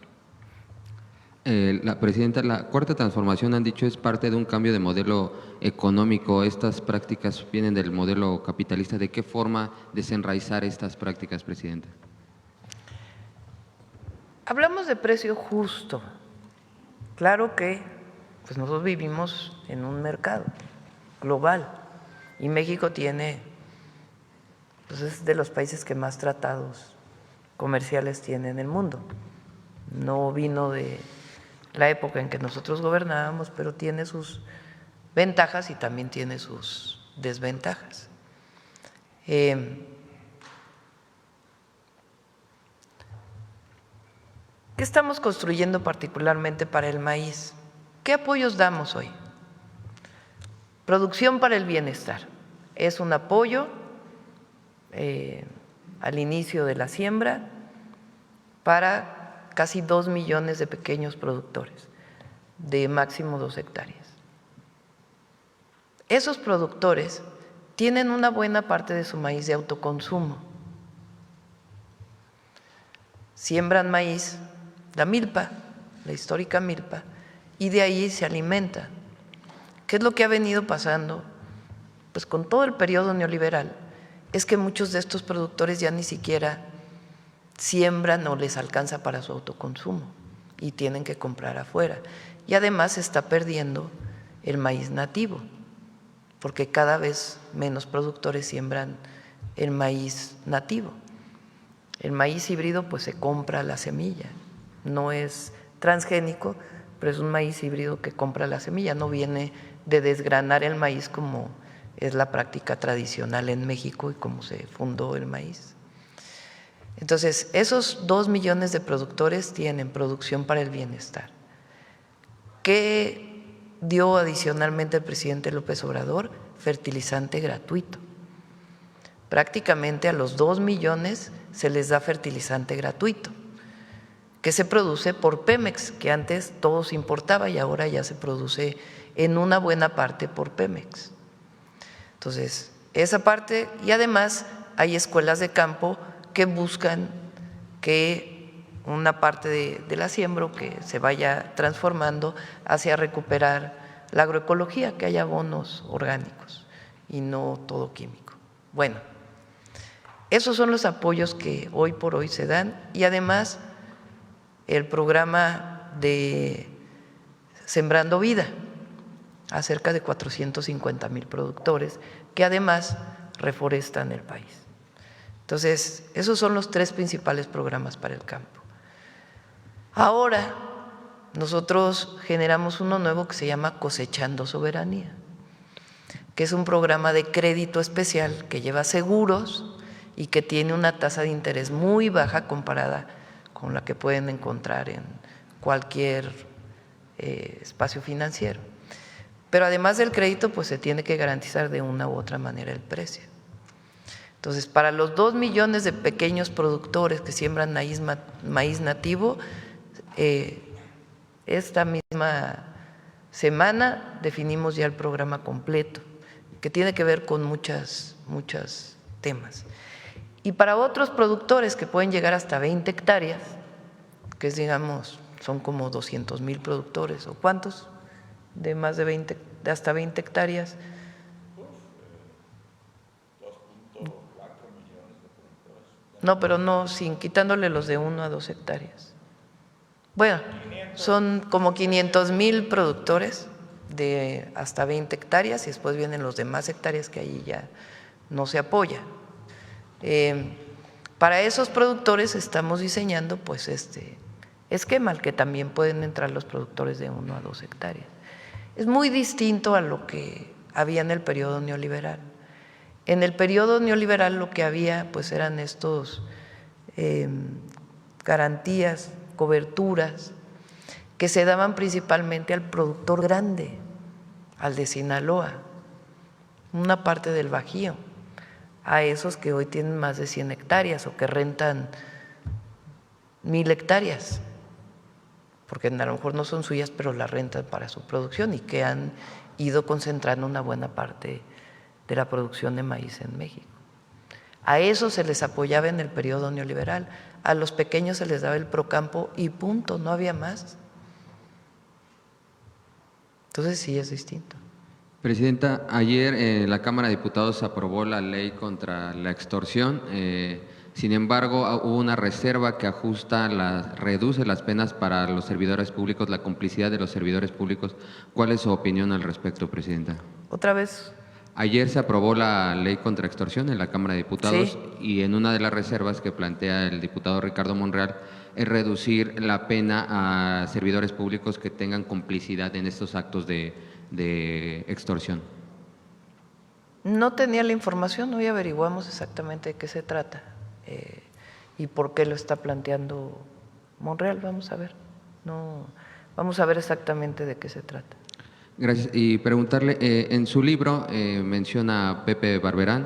La presidenta, la Cuarta Transformación, han dicho, es parte de un cambio de modelo económico. Estas prácticas vienen del modelo capitalista. ¿De qué forma desenraizar estas prácticas, presidenta? Hablamos de precio justo. Claro que pues nosotros vivimos en un mercado global y México pues es de los países que más tratados comerciales tiene en el mundo. No vino de la época en que nosotros gobernábamos, pero tiene sus ventajas y también tiene sus desventajas. ¿Qué estamos construyendo particularmente para el maíz? ¿Qué apoyos damos hoy? Producción para el bienestar. Es un apoyo al inicio de la siembra para casi 2 millones de pequeños productores de máximo 2 hectáreas. Esos productores tienen una buena parte de su maíz de autoconsumo. Siembran maíz, la milpa, la histórica milpa, y de ahí se alimenta. ¿Qué es lo que ha venido pasando? Pues con todo el periodo neoliberal, es que muchos de estos productores ya ni siquiera siembran o les alcanza para su autoconsumo y tienen que comprar afuera. Y además se está perdiendo el maíz nativo, porque cada vez menos productores siembran el maíz nativo. El maíz híbrido pues se compra la semilla, no es transgénico, pero es un maíz híbrido que compra la semilla, no viene de desgranar el maíz como es la práctica tradicional en México y como se fundó el maíz. Entonces, esos 2 millones de productores tienen producción para el bienestar. ¿Qué dio adicionalmente el presidente López Obrador? Fertilizante gratuito. Prácticamente a los 2 millones se les da fertilizante gratuito, que se produce por Pemex, que antes todo se importaba y ahora ya se produce en una buena parte por Pemex. Entonces, esa parte, y además hay escuelas de campo que buscan que una parte de la siembra que se vaya transformando hacia recuperar la agroecología, que haya abonos orgánicos y no todo químico. Bueno, esos son los apoyos que hoy por hoy se dan y además el programa de Sembrando Vida a cerca de 450,000 productores que además reforestan el país. Entonces, esos son los 3 principales programas para el campo. Ahora, nosotros generamos uno nuevo que se llama Cosechando Soberanía, que es un programa de crédito especial que lleva seguros y que tiene una tasa de interés muy baja comparada con la que pueden encontrar en cualquier espacio financiero. Pero además del crédito, pues se tiene que garantizar de una u otra manera el precio. Entonces, para los 2 millones de pequeños productores que siembran maíz nativo, esta misma semana definimos ya el programa completo, que tiene que ver con muchos temas. Y para otros productores que pueden llegar hasta 20 hectáreas, que es, digamos, son como 200,000 productores, ¿o cuántos? De más de 20, de hasta 20 hectáreas. No, pero no, sin quitándole los de 1 a 2 hectáreas. Bueno, son como 500,000 productores de hasta 20 hectáreas y después vienen los demás hectáreas que ahí ya no se apoya. Para esos productores estamos diseñando pues este esquema al que también pueden entrar los productores de 1 a 2 hectáreas. Es muy distinto a lo que había en el periodo neoliberal. En el periodo neoliberal lo que había pues eran estos garantías, coberturas que se daban principalmente al productor grande, al de Sinaloa, una parte del Bajío, a esos que hoy tienen más de 100 hectáreas o que rentan 1,000 hectáreas, porque a lo mejor no son suyas, pero las rentan para su producción y que han ido concentrando una buena parte de la producción de maíz en México. A eso se les apoyaba en el periodo neoliberal, a los pequeños se les daba el Procampo y punto, no había más. Entonces sí es distinto. Presidenta, ayer en la Cámara de Diputados aprobó la ley contra la extorsión. Sin embargo, hubo una reserva que reduce las penas para los servidores públicos, la complicidad de los servidores públicos. ¿Cuál es su opinión al respecto, Presidenta? Otra vez. Ayer se aprobó la ley contra extorsión en la Cámara de Diputados Sí. y en una de las reservas que plantea el diputado Ricardo Monreal es reducir la pena a servidores públicos que tengan complicidad en estos actos de extorsión. No tenía la información, hoy averiguamos exactamente de qué se trata y por qué lo está planteando Monreal. Vamos a ver, vamos a ver exactamente de qué se trata. Gracias. Y preguntarle, en su libro menciona a Pepe Barberán,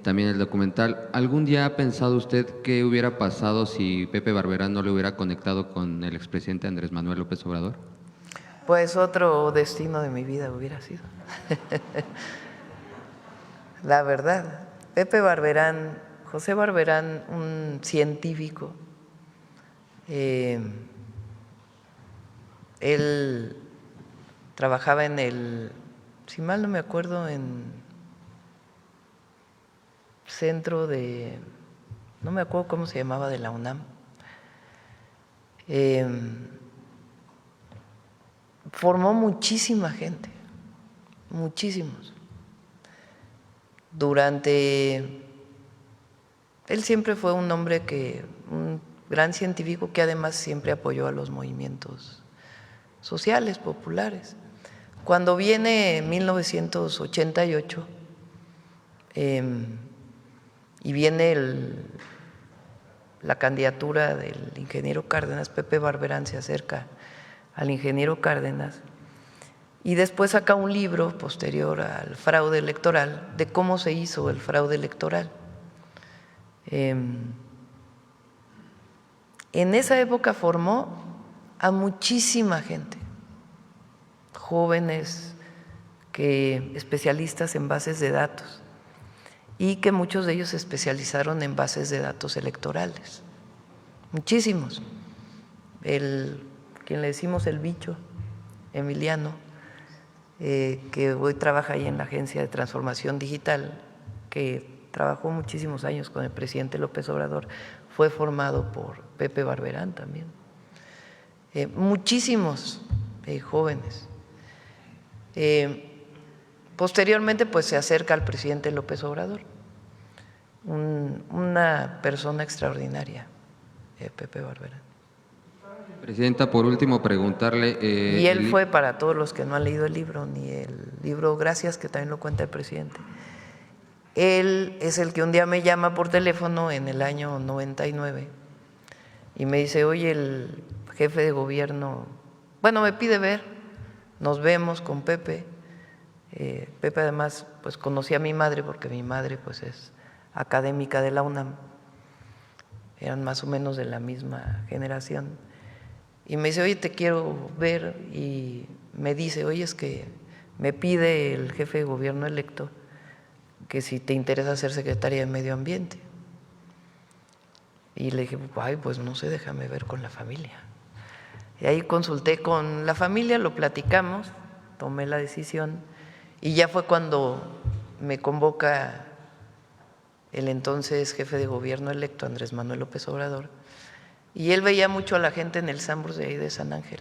también el documental. ¿Algún día ha pensado usted qué hubiera pasado si Pepe Barberán no le hubiera conectado con el expresidente Andrés Manuel López Obrador? Pues otro destino de mi vida hubiera sido. La verdad, Pepe Barberán, José Barberán, un científico, él trabajaba en el, si mal no me acuerdo, en centro de, no me acuerdo cómo se llamaba, de la UNAM. Formó muchísima gente, muchísimos. Él siempre fue un hombre un gran científico que además siempre apoyó a los movimientos sociales, populares. Cuando viene 1988 y viene la candidatura del ingeniero Cárdenas, Pepe Barberán se acerca al ingeniero Cárdenas y después saca un libro posterior al fraude electoral de cómo se hizo el fraude electoral. En esa época formó a muchísima gente, jóvenes, especialistas en bases de datos y que muchos de ellos se especializaron en bases de datos electorales, muchísimos. Quien le decimos el bicho, Emiliano, que hoy trabaja ahí en la Agencia de Transformación Digital, que trabajó muchísimos años con el presidente López Obrador, fue formado por Pepe Barberán también. Muchísimos jóvenes. Posteriormente, pues se acerca al presidente López Obrador, una persona extraordinaria, Pepe Barberán. Presidenta, por último, preguntarle… y él fue, para todos los que no han leído el libro, ni el libro Gracias, que también lo cuenta el presidente, él es el que un día me llama por teléfono en el año 99 y me dice, oye, el jefe de gobierno, bueno, me pide ver, nos vemos con Pepe. Pepe además pues conocía a mi madre porque mi madre pues es académica de la UNAM, eran más o menos de la misma generación. Y me dice, oye, te quiero ver, y me dice, oye, es que me pide el jefe de gobierno electo que si te interesa ser secretaria de Medio Ambiente. Y le dije, ay, pues no sé, déjame ver con la familia. Y ahí consulté con la familia, lo platicamos, tomé la decisión y ya fue cuando me convoca el entonces jefe de gobierno electo, Andrés Manuel López Obrador, y él veía mucho a la gente en el Sanborns de ahí de San Ángel.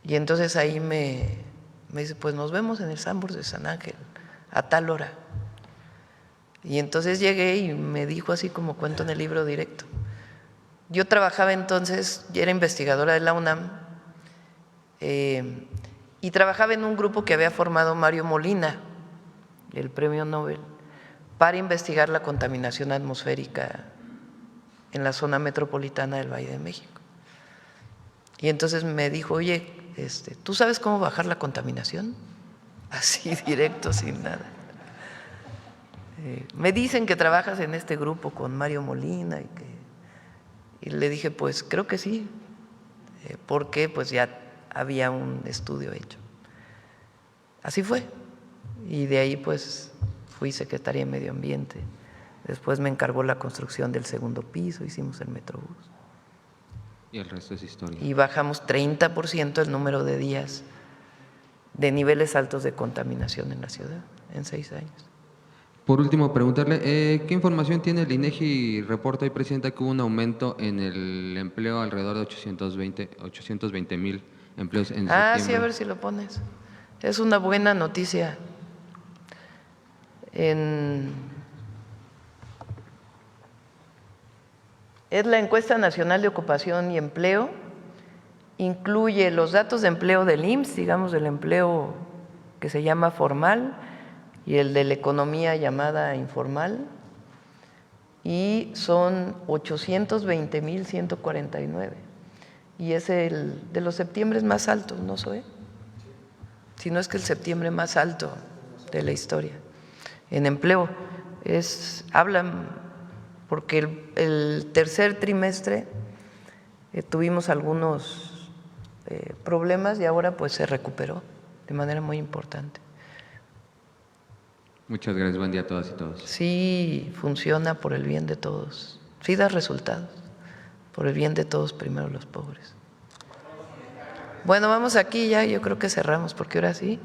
Y entonces ahí me dice, pues nos vemos en el Sanborns de San Ángel a tal hora. Y entonces llegué y me dijo así como cuento en el libro directo. Yo trabajaba entonces, ya era investigadora de la UNAM, y trabajaba en un grupo que había formado Mario Molina, el premio Nobel, para investigar la contaminación atmosférica en la zona metropolitana del Valle de México. Y entonces me dijo, oye, ¿tú sabes cómo bajar la contaminación? Así directo, sin nada. Me dicen que trabajas en este grupo con Mario Molina y le dije, pues creo que sí, porque pues ya había un estudio hecho. Así fue. Y de ahí pues fui secretaria de Medio Ambiente. Después me encargó la construcción del segundo piso, hicimos el Metrobús. Y el resto es historia. Y bajamos 30% el número de días de niveles altos de contaminación en la ciudad en 6 años. Por último, preguntarle, ¿qué información tiene el INEGI? Reporta hoy, Presidenta, que hubo un aumento en el empleo alrededor de 820,000 empleos en septiembre. Sí, a ver si lo pones. Es una buena noticia. Es la encuesta nacional de ocupación y empleo, incluye los datos de empleo del IMSS, digamos del empleo que se llama formal y el de la economía llamada informal, y son 820,149, y es el de los septiembres más altos, ¿no soy? Si no es que el septiembre más alto de la historia en empleo. Hablan porque el tercer trimestre tuvimos algunos problemas y ahora pues se recuperó de manera muy importante. Muchas gracias, buen día a todas y todos. Sí, funciona por el bien de todos, sí da resultados, por el bien de todos, primero los pobres. Bueno, vamos aquí ya, yo creo que cerramos, porque ahora sí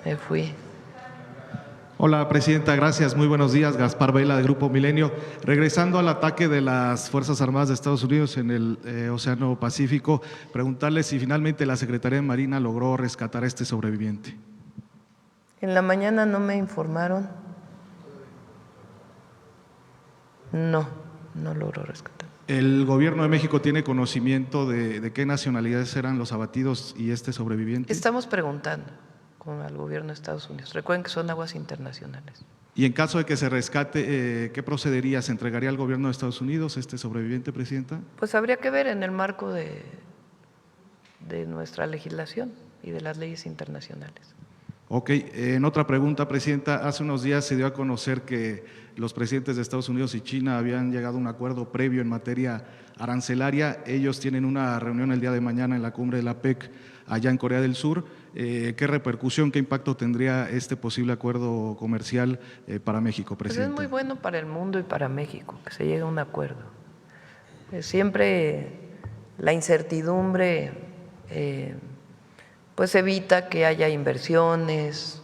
me fui. Hola, Presidenta, gracias. Muy buenos días. Gaspar Vela, de Grupo Milenio. Regresando al ataque de las Fuerzas Armadas de Estados Unidos en el Océano Pacífico, preguntarle si finalmente la Secretaría de Marina logró rescatar a este sobreviviente. En la mañana no me informaron. No logró rescatar. ¿El Gobierno de México tiene conocimiento de qué nacionalidades eran los abatidos y este sobreviviente? Estamos preguntando al gobierno de Estados Unidos. Recuerden que son aguas internacionales. Y en caso de que se rescate, ¿qué procedería? ¿Se entregaría al gobierno de Estados Unidos este sobreviviente, Presidenta? Pues habría que ver en el marco de nuestra legislación y de las leyes internacionales. Ok, en otra pregunta, Presidenta, hace unos días se dio a conocer que los presidentes de Estados Unidos y China habían llegado a un acuerdo previo en materia arancelaria. Ellos tienen una reunión el día de mañana en la cumbre de la PEC allá en Corea del Sur. ¿Qué repercusión, qué impacto tendría este posible acuerdo comercial para México, Presidente? Pues es muy bueno para el mundo y para México que se llegue a un acuerdo. Siempre la incertidumbre pues evita que haya inversiones,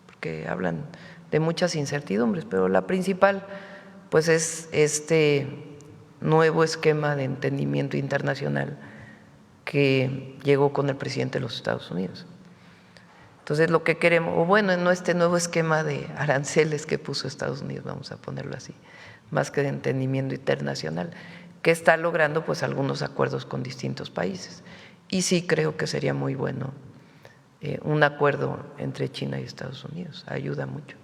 porque hablan de muchas incertidumbres, pero la principal pues es este nuevo esquema de entendimiento internacional que llegó con el presidente de los Estados Unidos. Entonces lo que queremos, o bueno, no este nuevo esquema de aranceles que puso Estados Unidos, vamos a ponerlo así, más que de entendimiento internacional, que está logrando pues algunos acuerdos con distintos países. Y sí creo que sería muy bueno un acuerdo entre China y Estados Unidos, ayuda mucho.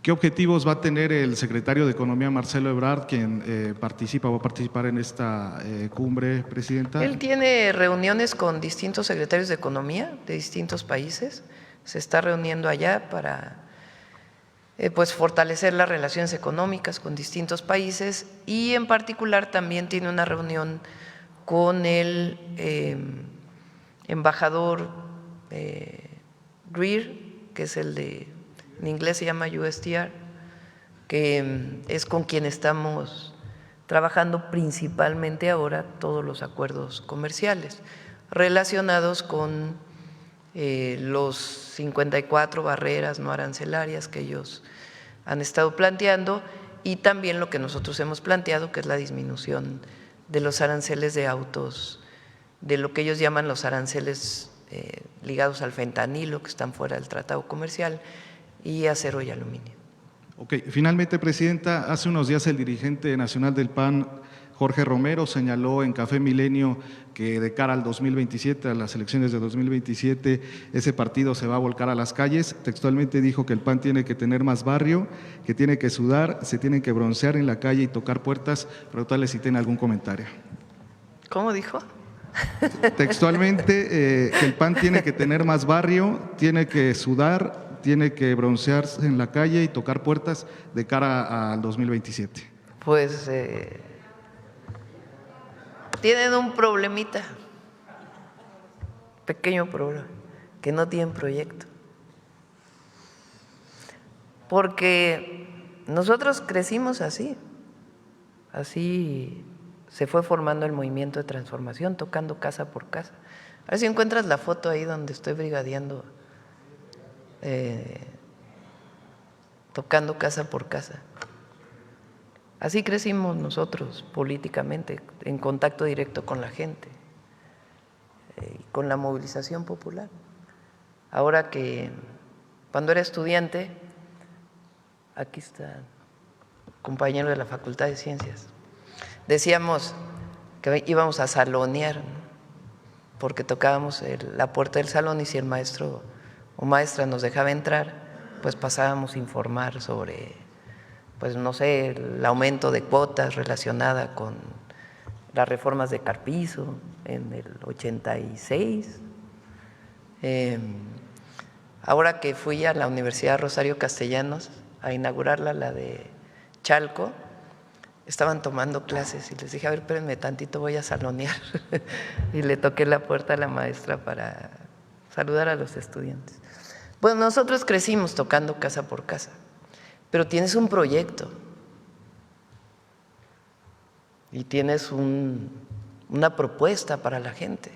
¿Qué objetivos va a tener el secretario de Economía, Marcelo Ebrard, quien va a participar en esta cumbre, Presidenta? Él tiene reuniones con distintos secretarios de Economía de distintos países, se está reuniendo allá para pues fortalecer las relaciones económicas con distintos países, y en particular también tiene una reunión con el embajador Greer, que es el de, en inglés se llama USTR, que es con quien estamos trabajando principalmente ahora todos los acuerdos comerciales relacionados con los 54 barreras no arancelarias que ellos han estado planteando y también lo que nosotros hemos planteado, que es la disminución de los aranceles de autos, de lo que ellos llaman los aranceles ligados al fentanilo, que están fuera del tratado comercial, y acero y aluminio. Ok, finalmente, Presidenta, hace unos días el dirigente nacional del PAN, Jorge Romero, señaló en Café Milenio que de cara al 2027, a las elecciones de 2027, ese partido se va a volcar a las calles. Textualmente dijo que el PAN tiene que tener más barrio, que tiene que sudar, se tienen que broncear en la calle y tocar puertas. Preguntarle si tiene algún comentario. ¿Cómo dijo? Textualmente, que el PAN tiene que tener más barrio, tiene que sudar, tiene que broncearse en la calle y tocar puertas de cara al 2027. Pues tienen un problemita, pequeño problema, que no tienen proyecto. Porque nosotros crecimos así se fue formando el movimiento de transformación, tocando casa por casa. A ver si encuentras la foto ahí donde estoy brigadeando, tocando casa por casa. Así crecimos nosotros políticamente, en contacto directo con la gente, con la movilización popular. Ahora que, cuando era estudiante, aquí está, compañero de la Facultad de Ciencias, decíamos que íbamos a salonear, ¿no? Porque tocábamos la puerta del salón y si el maestro o maestra nos dejaba entrar, pues pasábamos a informar sobre, pues no sé, el aumento de cuotas relacionada con las reformas de Carpizo en el 86. Ahora que fui a la Universidad Rosario Castellanos a inaugurarla, la de Chalco, estaban tomando clases y les dije, a ver, espérenme tantito, voy a salonear. Y le toqué la puerta a la maestra para saludar a los estudiantes. Bueno, nosotros crecimos tocando casa por casa, pero tienes un proyecto y tienes una propuesta para la gente.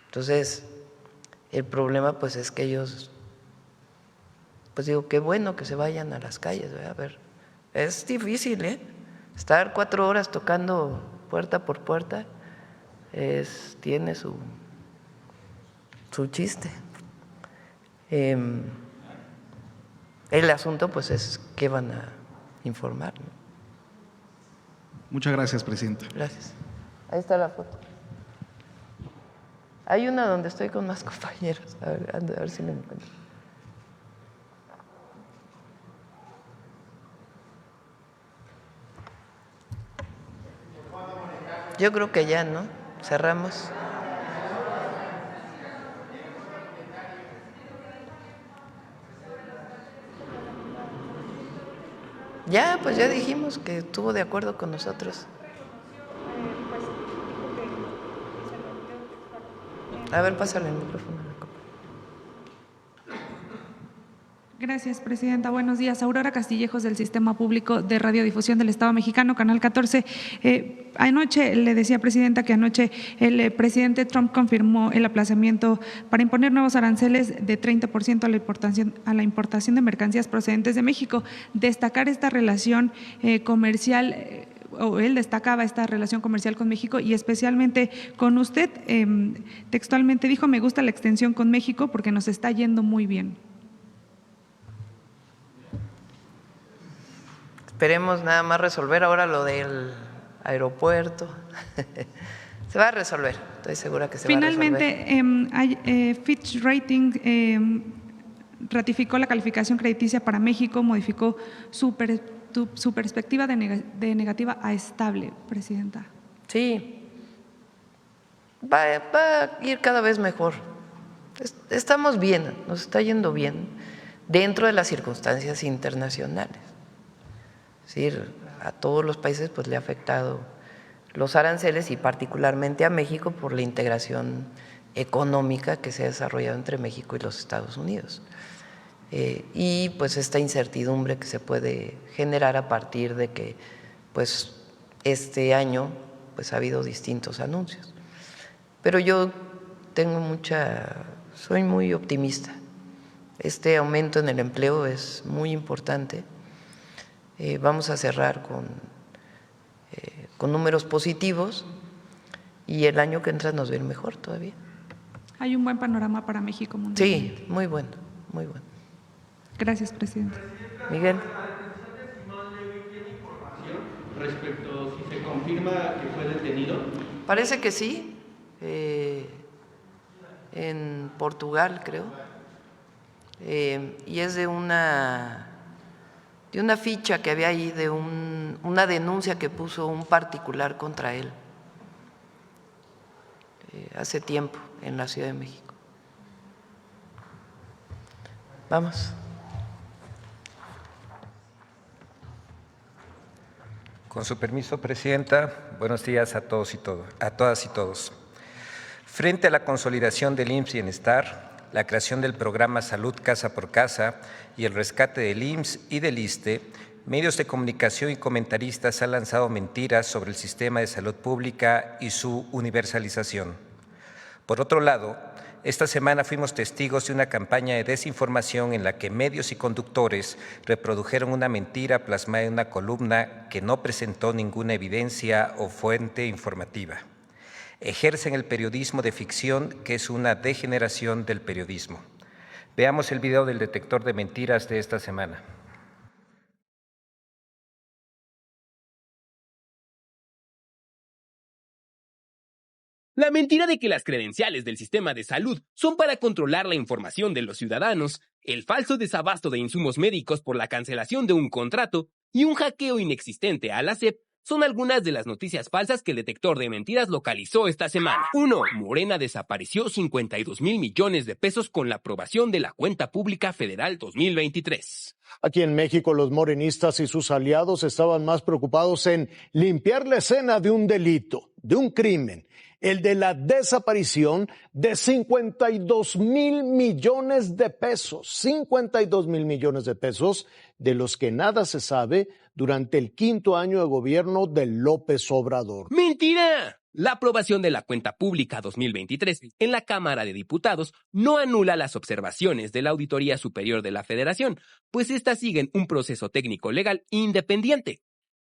Entonces, el problema pues es que ellos, pues digo, qué bueno que se vayan a las calles, ¿verdad? A ver, es difícil, ¿eh? Estar 4 horas tocando puerta por puerta tiene su chiste. El asunto pues es qué van a informar, ¿no? Muchas gracias, Presidenta. Gracias. Ahí está la foto. Hay una donde estoy con más compañeros. A ver si me encuentro. Yo creo que ya, ¿no? Cerramos. Ya, pues ya dijimos que estuvo de acuerdo con nosotros. A ver, pásale el micrófono. Gracias, Presidenta. Buenos días. Aurora Castillejos, del Sistema Público de Radiodifusión del Estado Mexicano, Canal 14. Anoche, le decía, Presidenta, que anoche el presidente Trump confirmó el aplazamiento para imponer nuevos aranceles de 30% a la importación de mercancías procedentes de México. Destacar esta relación comercial, o él destacaba esta relación comercial con México y especialmente con usted. Textualmente dijo, me gusta la extensión con México porque nos está yendo muy bien. Esperemos nada más resolver ahora lo del aeropuerto. Se va a resolver, estoy segura que se va a resolver. Finalmente, Fitch Rating ratificó la calificación crediticia para México, modificó su perspectiva de negativa a estable, Presidenta. Sí, va a ir cada vez mejor. Estamos bien, nos está yendo bien dentro de las circunstancias internacionales. Es decir, a todos los países pues le ha afectado los aranceles y particularmente a México por la integración económica que se ha desarrollado entre México y los Estados Unidos. Y pues esta incertidumbre que se puede generar a partir de que pues este año pues ha habido distintos anuncios. Pero yo soy muy optimista. Este aumento en el empleo es muy importante. Vamos a cerrar con números positivos y el año que entra nos va a ir mejor todavía. Hay un buen panorama para México mundial. Sí, muy bueno, muy bueno. Gracias, presidente. Miguel. Respecto si se confirma que fue detenido. Parece que sí, en Portugal creo, y es de una ficha que había ahí, de una denuncia que puso un particular contra él hace tiempo en la Ciudad de México. Vamos. Con su permiso, Presidenta, buenos días a todas y todos. Frente a la consolidación del IMSS Bienestar, la creación del programa Salud Casa por Casa y el rescate del IMSS y del ISSSTE, medios de comunicación y comentaristas han lanzado mentiras sobre el sistema de salud pública y su universalización. Por otro lado, esta semana fuimos testigos de una campaña de desinformación en la que medios y conductores reprodujeron una mentira plasmada en una columna que no presentó ninguna evidencia o fuente informativa. Ejercen el periodismo de ficción, que es una degeneración del periodismo. Veamos el video del detector de mentiras de esta semana. La mentira de que las credenciales del sistema de salud son para controlar la información de los ciudadanos, el falso desabasto de insumos médicos por la cancelación de un contrato y un hackeo inexistente a la SEP son algunas de las noticias falsas que el detector de mentiras localizó esta semana. 1. Morena desapareció 52,000 millones de pesos con la aprobación de la Cuenta Pública Federal 2023. Aquí en México, los morenistas y sus aliados estaban más preocupados en limpiar la escena de un delito, de un crimen, el de la desaparición de 52,000 millones de pesos, 52,000 millones de pesos, de los que nada se sabe durante el 5º año de gobierno de López Obrador. ¡Mentira! La aprobación de la Cuenta Pública 2023 en la Cámara de Diputados no anula las observaciones de la Auditoría Superior de la Federación, pues éstas siguen un proceso técnico legal independiente.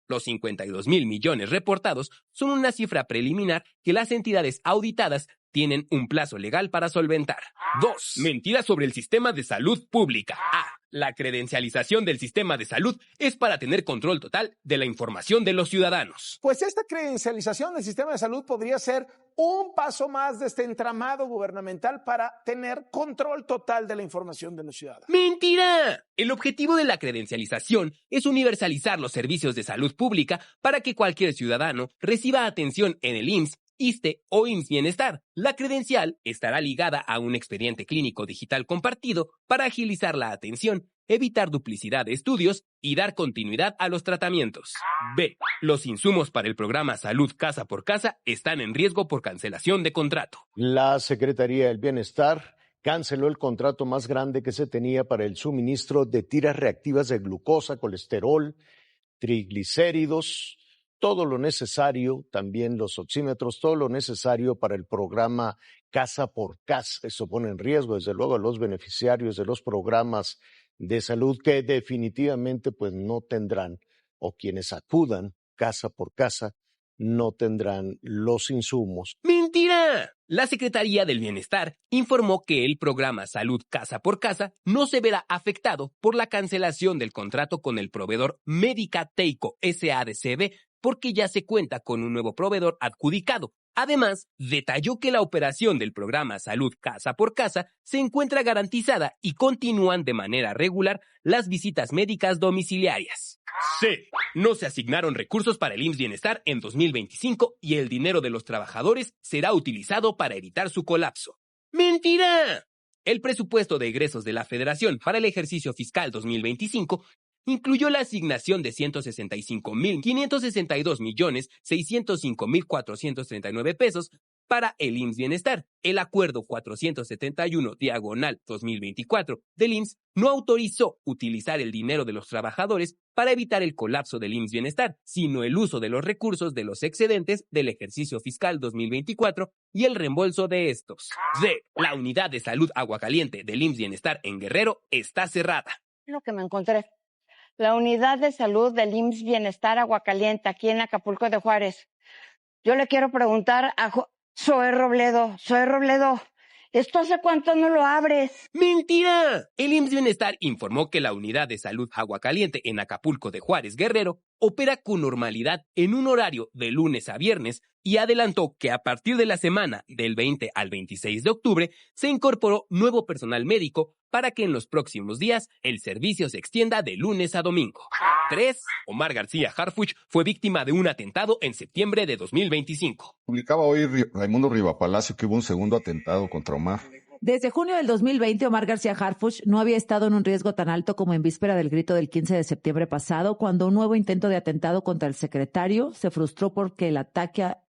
Los 52,000 millones reportados son una cifra preliminar que las entidades auditadas tienen un plazo legal para solventar. 2. Mentiras sobre el sistema de salud pública. A. La credencialización del sistema de salud es para tener control total de la información de los ciudadanos. Pues esta credencialización del sistema de salud podría ser un paso más de este entramado gubernamental para tener control total de la información de los ciudadanos. ¡Mentira! El objetivo de la credencialización es universalizar los servicios de salud pública para que cualquier ciudadano reciba atención en el IMSS, ISSSTE o IMSS Bienestar. La credencial estará ligada a un expediente clínico digital compartido para agilizar la atención, evitar duplicidad de estudios y dar continuidad a los tratamientos. B. Los insumos para el programa Salud Casa por Casa están en riesgo por cancelación de contrato. La Secretaría del Bienestar canceló el contrato más grande que se tenía para el suministro de tiras reactivas de glucosa, colesterol, triglicéridos, todo lo necesario, también los oxímetros, todo lo necesario para el programa Casa por Casa. Eso pone en riesgo, desde luego, a los beneficiarios de los programas de salud que definitivamente pues no tendrán, o quienes acudan casa por casa, no tendrán los insumos. ¡Mentira! La Secretaría del Bienestar informó que el programa Salud Casa por Casa no se verá afectado por la cancelación del contrato con el proveedor Médica Teico SADCB porque ya se cuenta con un nuevo proveedor adjudicado. Además, detalló que la operación del programa Salud Casa por Casa se encuentra garantizada y continúan de manera regular las visitas médicas domiciliarias. C. No se asignaron recursos para el IMSS Bienestar en 2025 y el dinero de los trabajadores será utilizado para evitar su colapso. ¡Mentira! El presupuesto de egresos de la Federación para el ejercicio fiscal 2025 incluyó la asignación de 165,562,605,439 pesos para el IMSS Bienestar. El acuerdo 471/2024 del IMSS no autorizó utilizar el dinero de los trabajadores para evitar el colapso del IMSS Bienestar, sino el uso de los recursos de los excedentes del ejercicio fiscal 2024 y el reembolso de estos. D. La unidad de salud Aguacaliente del IMSS Bienestar en Guerrero está cerrada. Lo que me encontré. La unidad de salud del IMSS Bienestar Aguacaliente, aquí en Acapulco de Juárez. Yo le quiero preguntar a Zoe Robledo, ¿esto hace cuánto no lo abres? ¡Mentira! El IMSS Bienestar informó que la unidad de salud Aguacaliente en Acapulco de Juárez, Guerrero, opera con normalidad en un horario de lunes a viernes y adelantó que a partir de la semana del 20 al 26 de octubre se incorporó nuevo personal médico para que en los próximos días el servicio se extienda de lunes a domingo. 3. Omar García Harfuch fue víctima de un atentado en septiembre de 2025. Publicaba hoy Raimundo Rivapalacio que hubo un segundo atentado contra Omar. Desde junio del 2020, Omar García Harfuch no había estado en un riesgo tan alto como en víspera del grito del 15 de septiembre pasado, cuando un nuevo intento de atentado contra el secretario se frustró porque el ataque a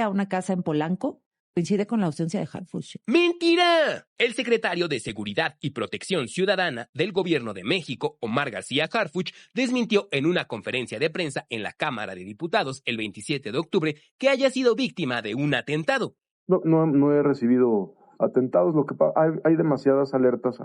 una casa en Polanco coincide con la ausencia de Harfuch. ¡Mentira! El secretario de Seguridad y Protección Ciudadana del Gobierno de México, Omar García Harfuch, desmintió en una conferencia de prensa en la Cámara de Diputados el 27 de octubre que haya sido víctima de un atentado. No he recibido atentados. Lo que hay demasiadas alertas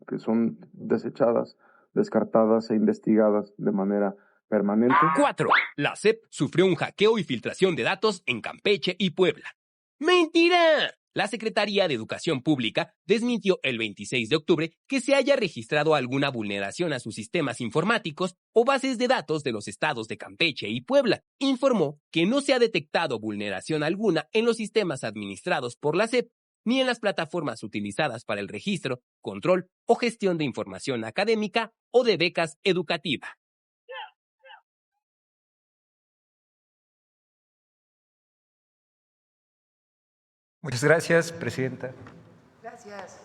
que son desechadas, descartadas e investigadas de manera permanente. 4. La SEP sufrió un hackeo y filtración de datos en Campeche y Puebla. ¡Mentira! La Secretaría de Educación Pública desmintió el 26 de octubre que se haya registrado alguna vulneración a sus sistemas informáticos o bases de datos de los estados de Campeche y Puebla. Informó que no se ha detectado vulneración alguna en los sistemas administrados por la SEP, ni en las plataformas utilizadas para el registro, control o gestión de información académica o de becas educativas. Muchas gracias, Presidenta. Gracias.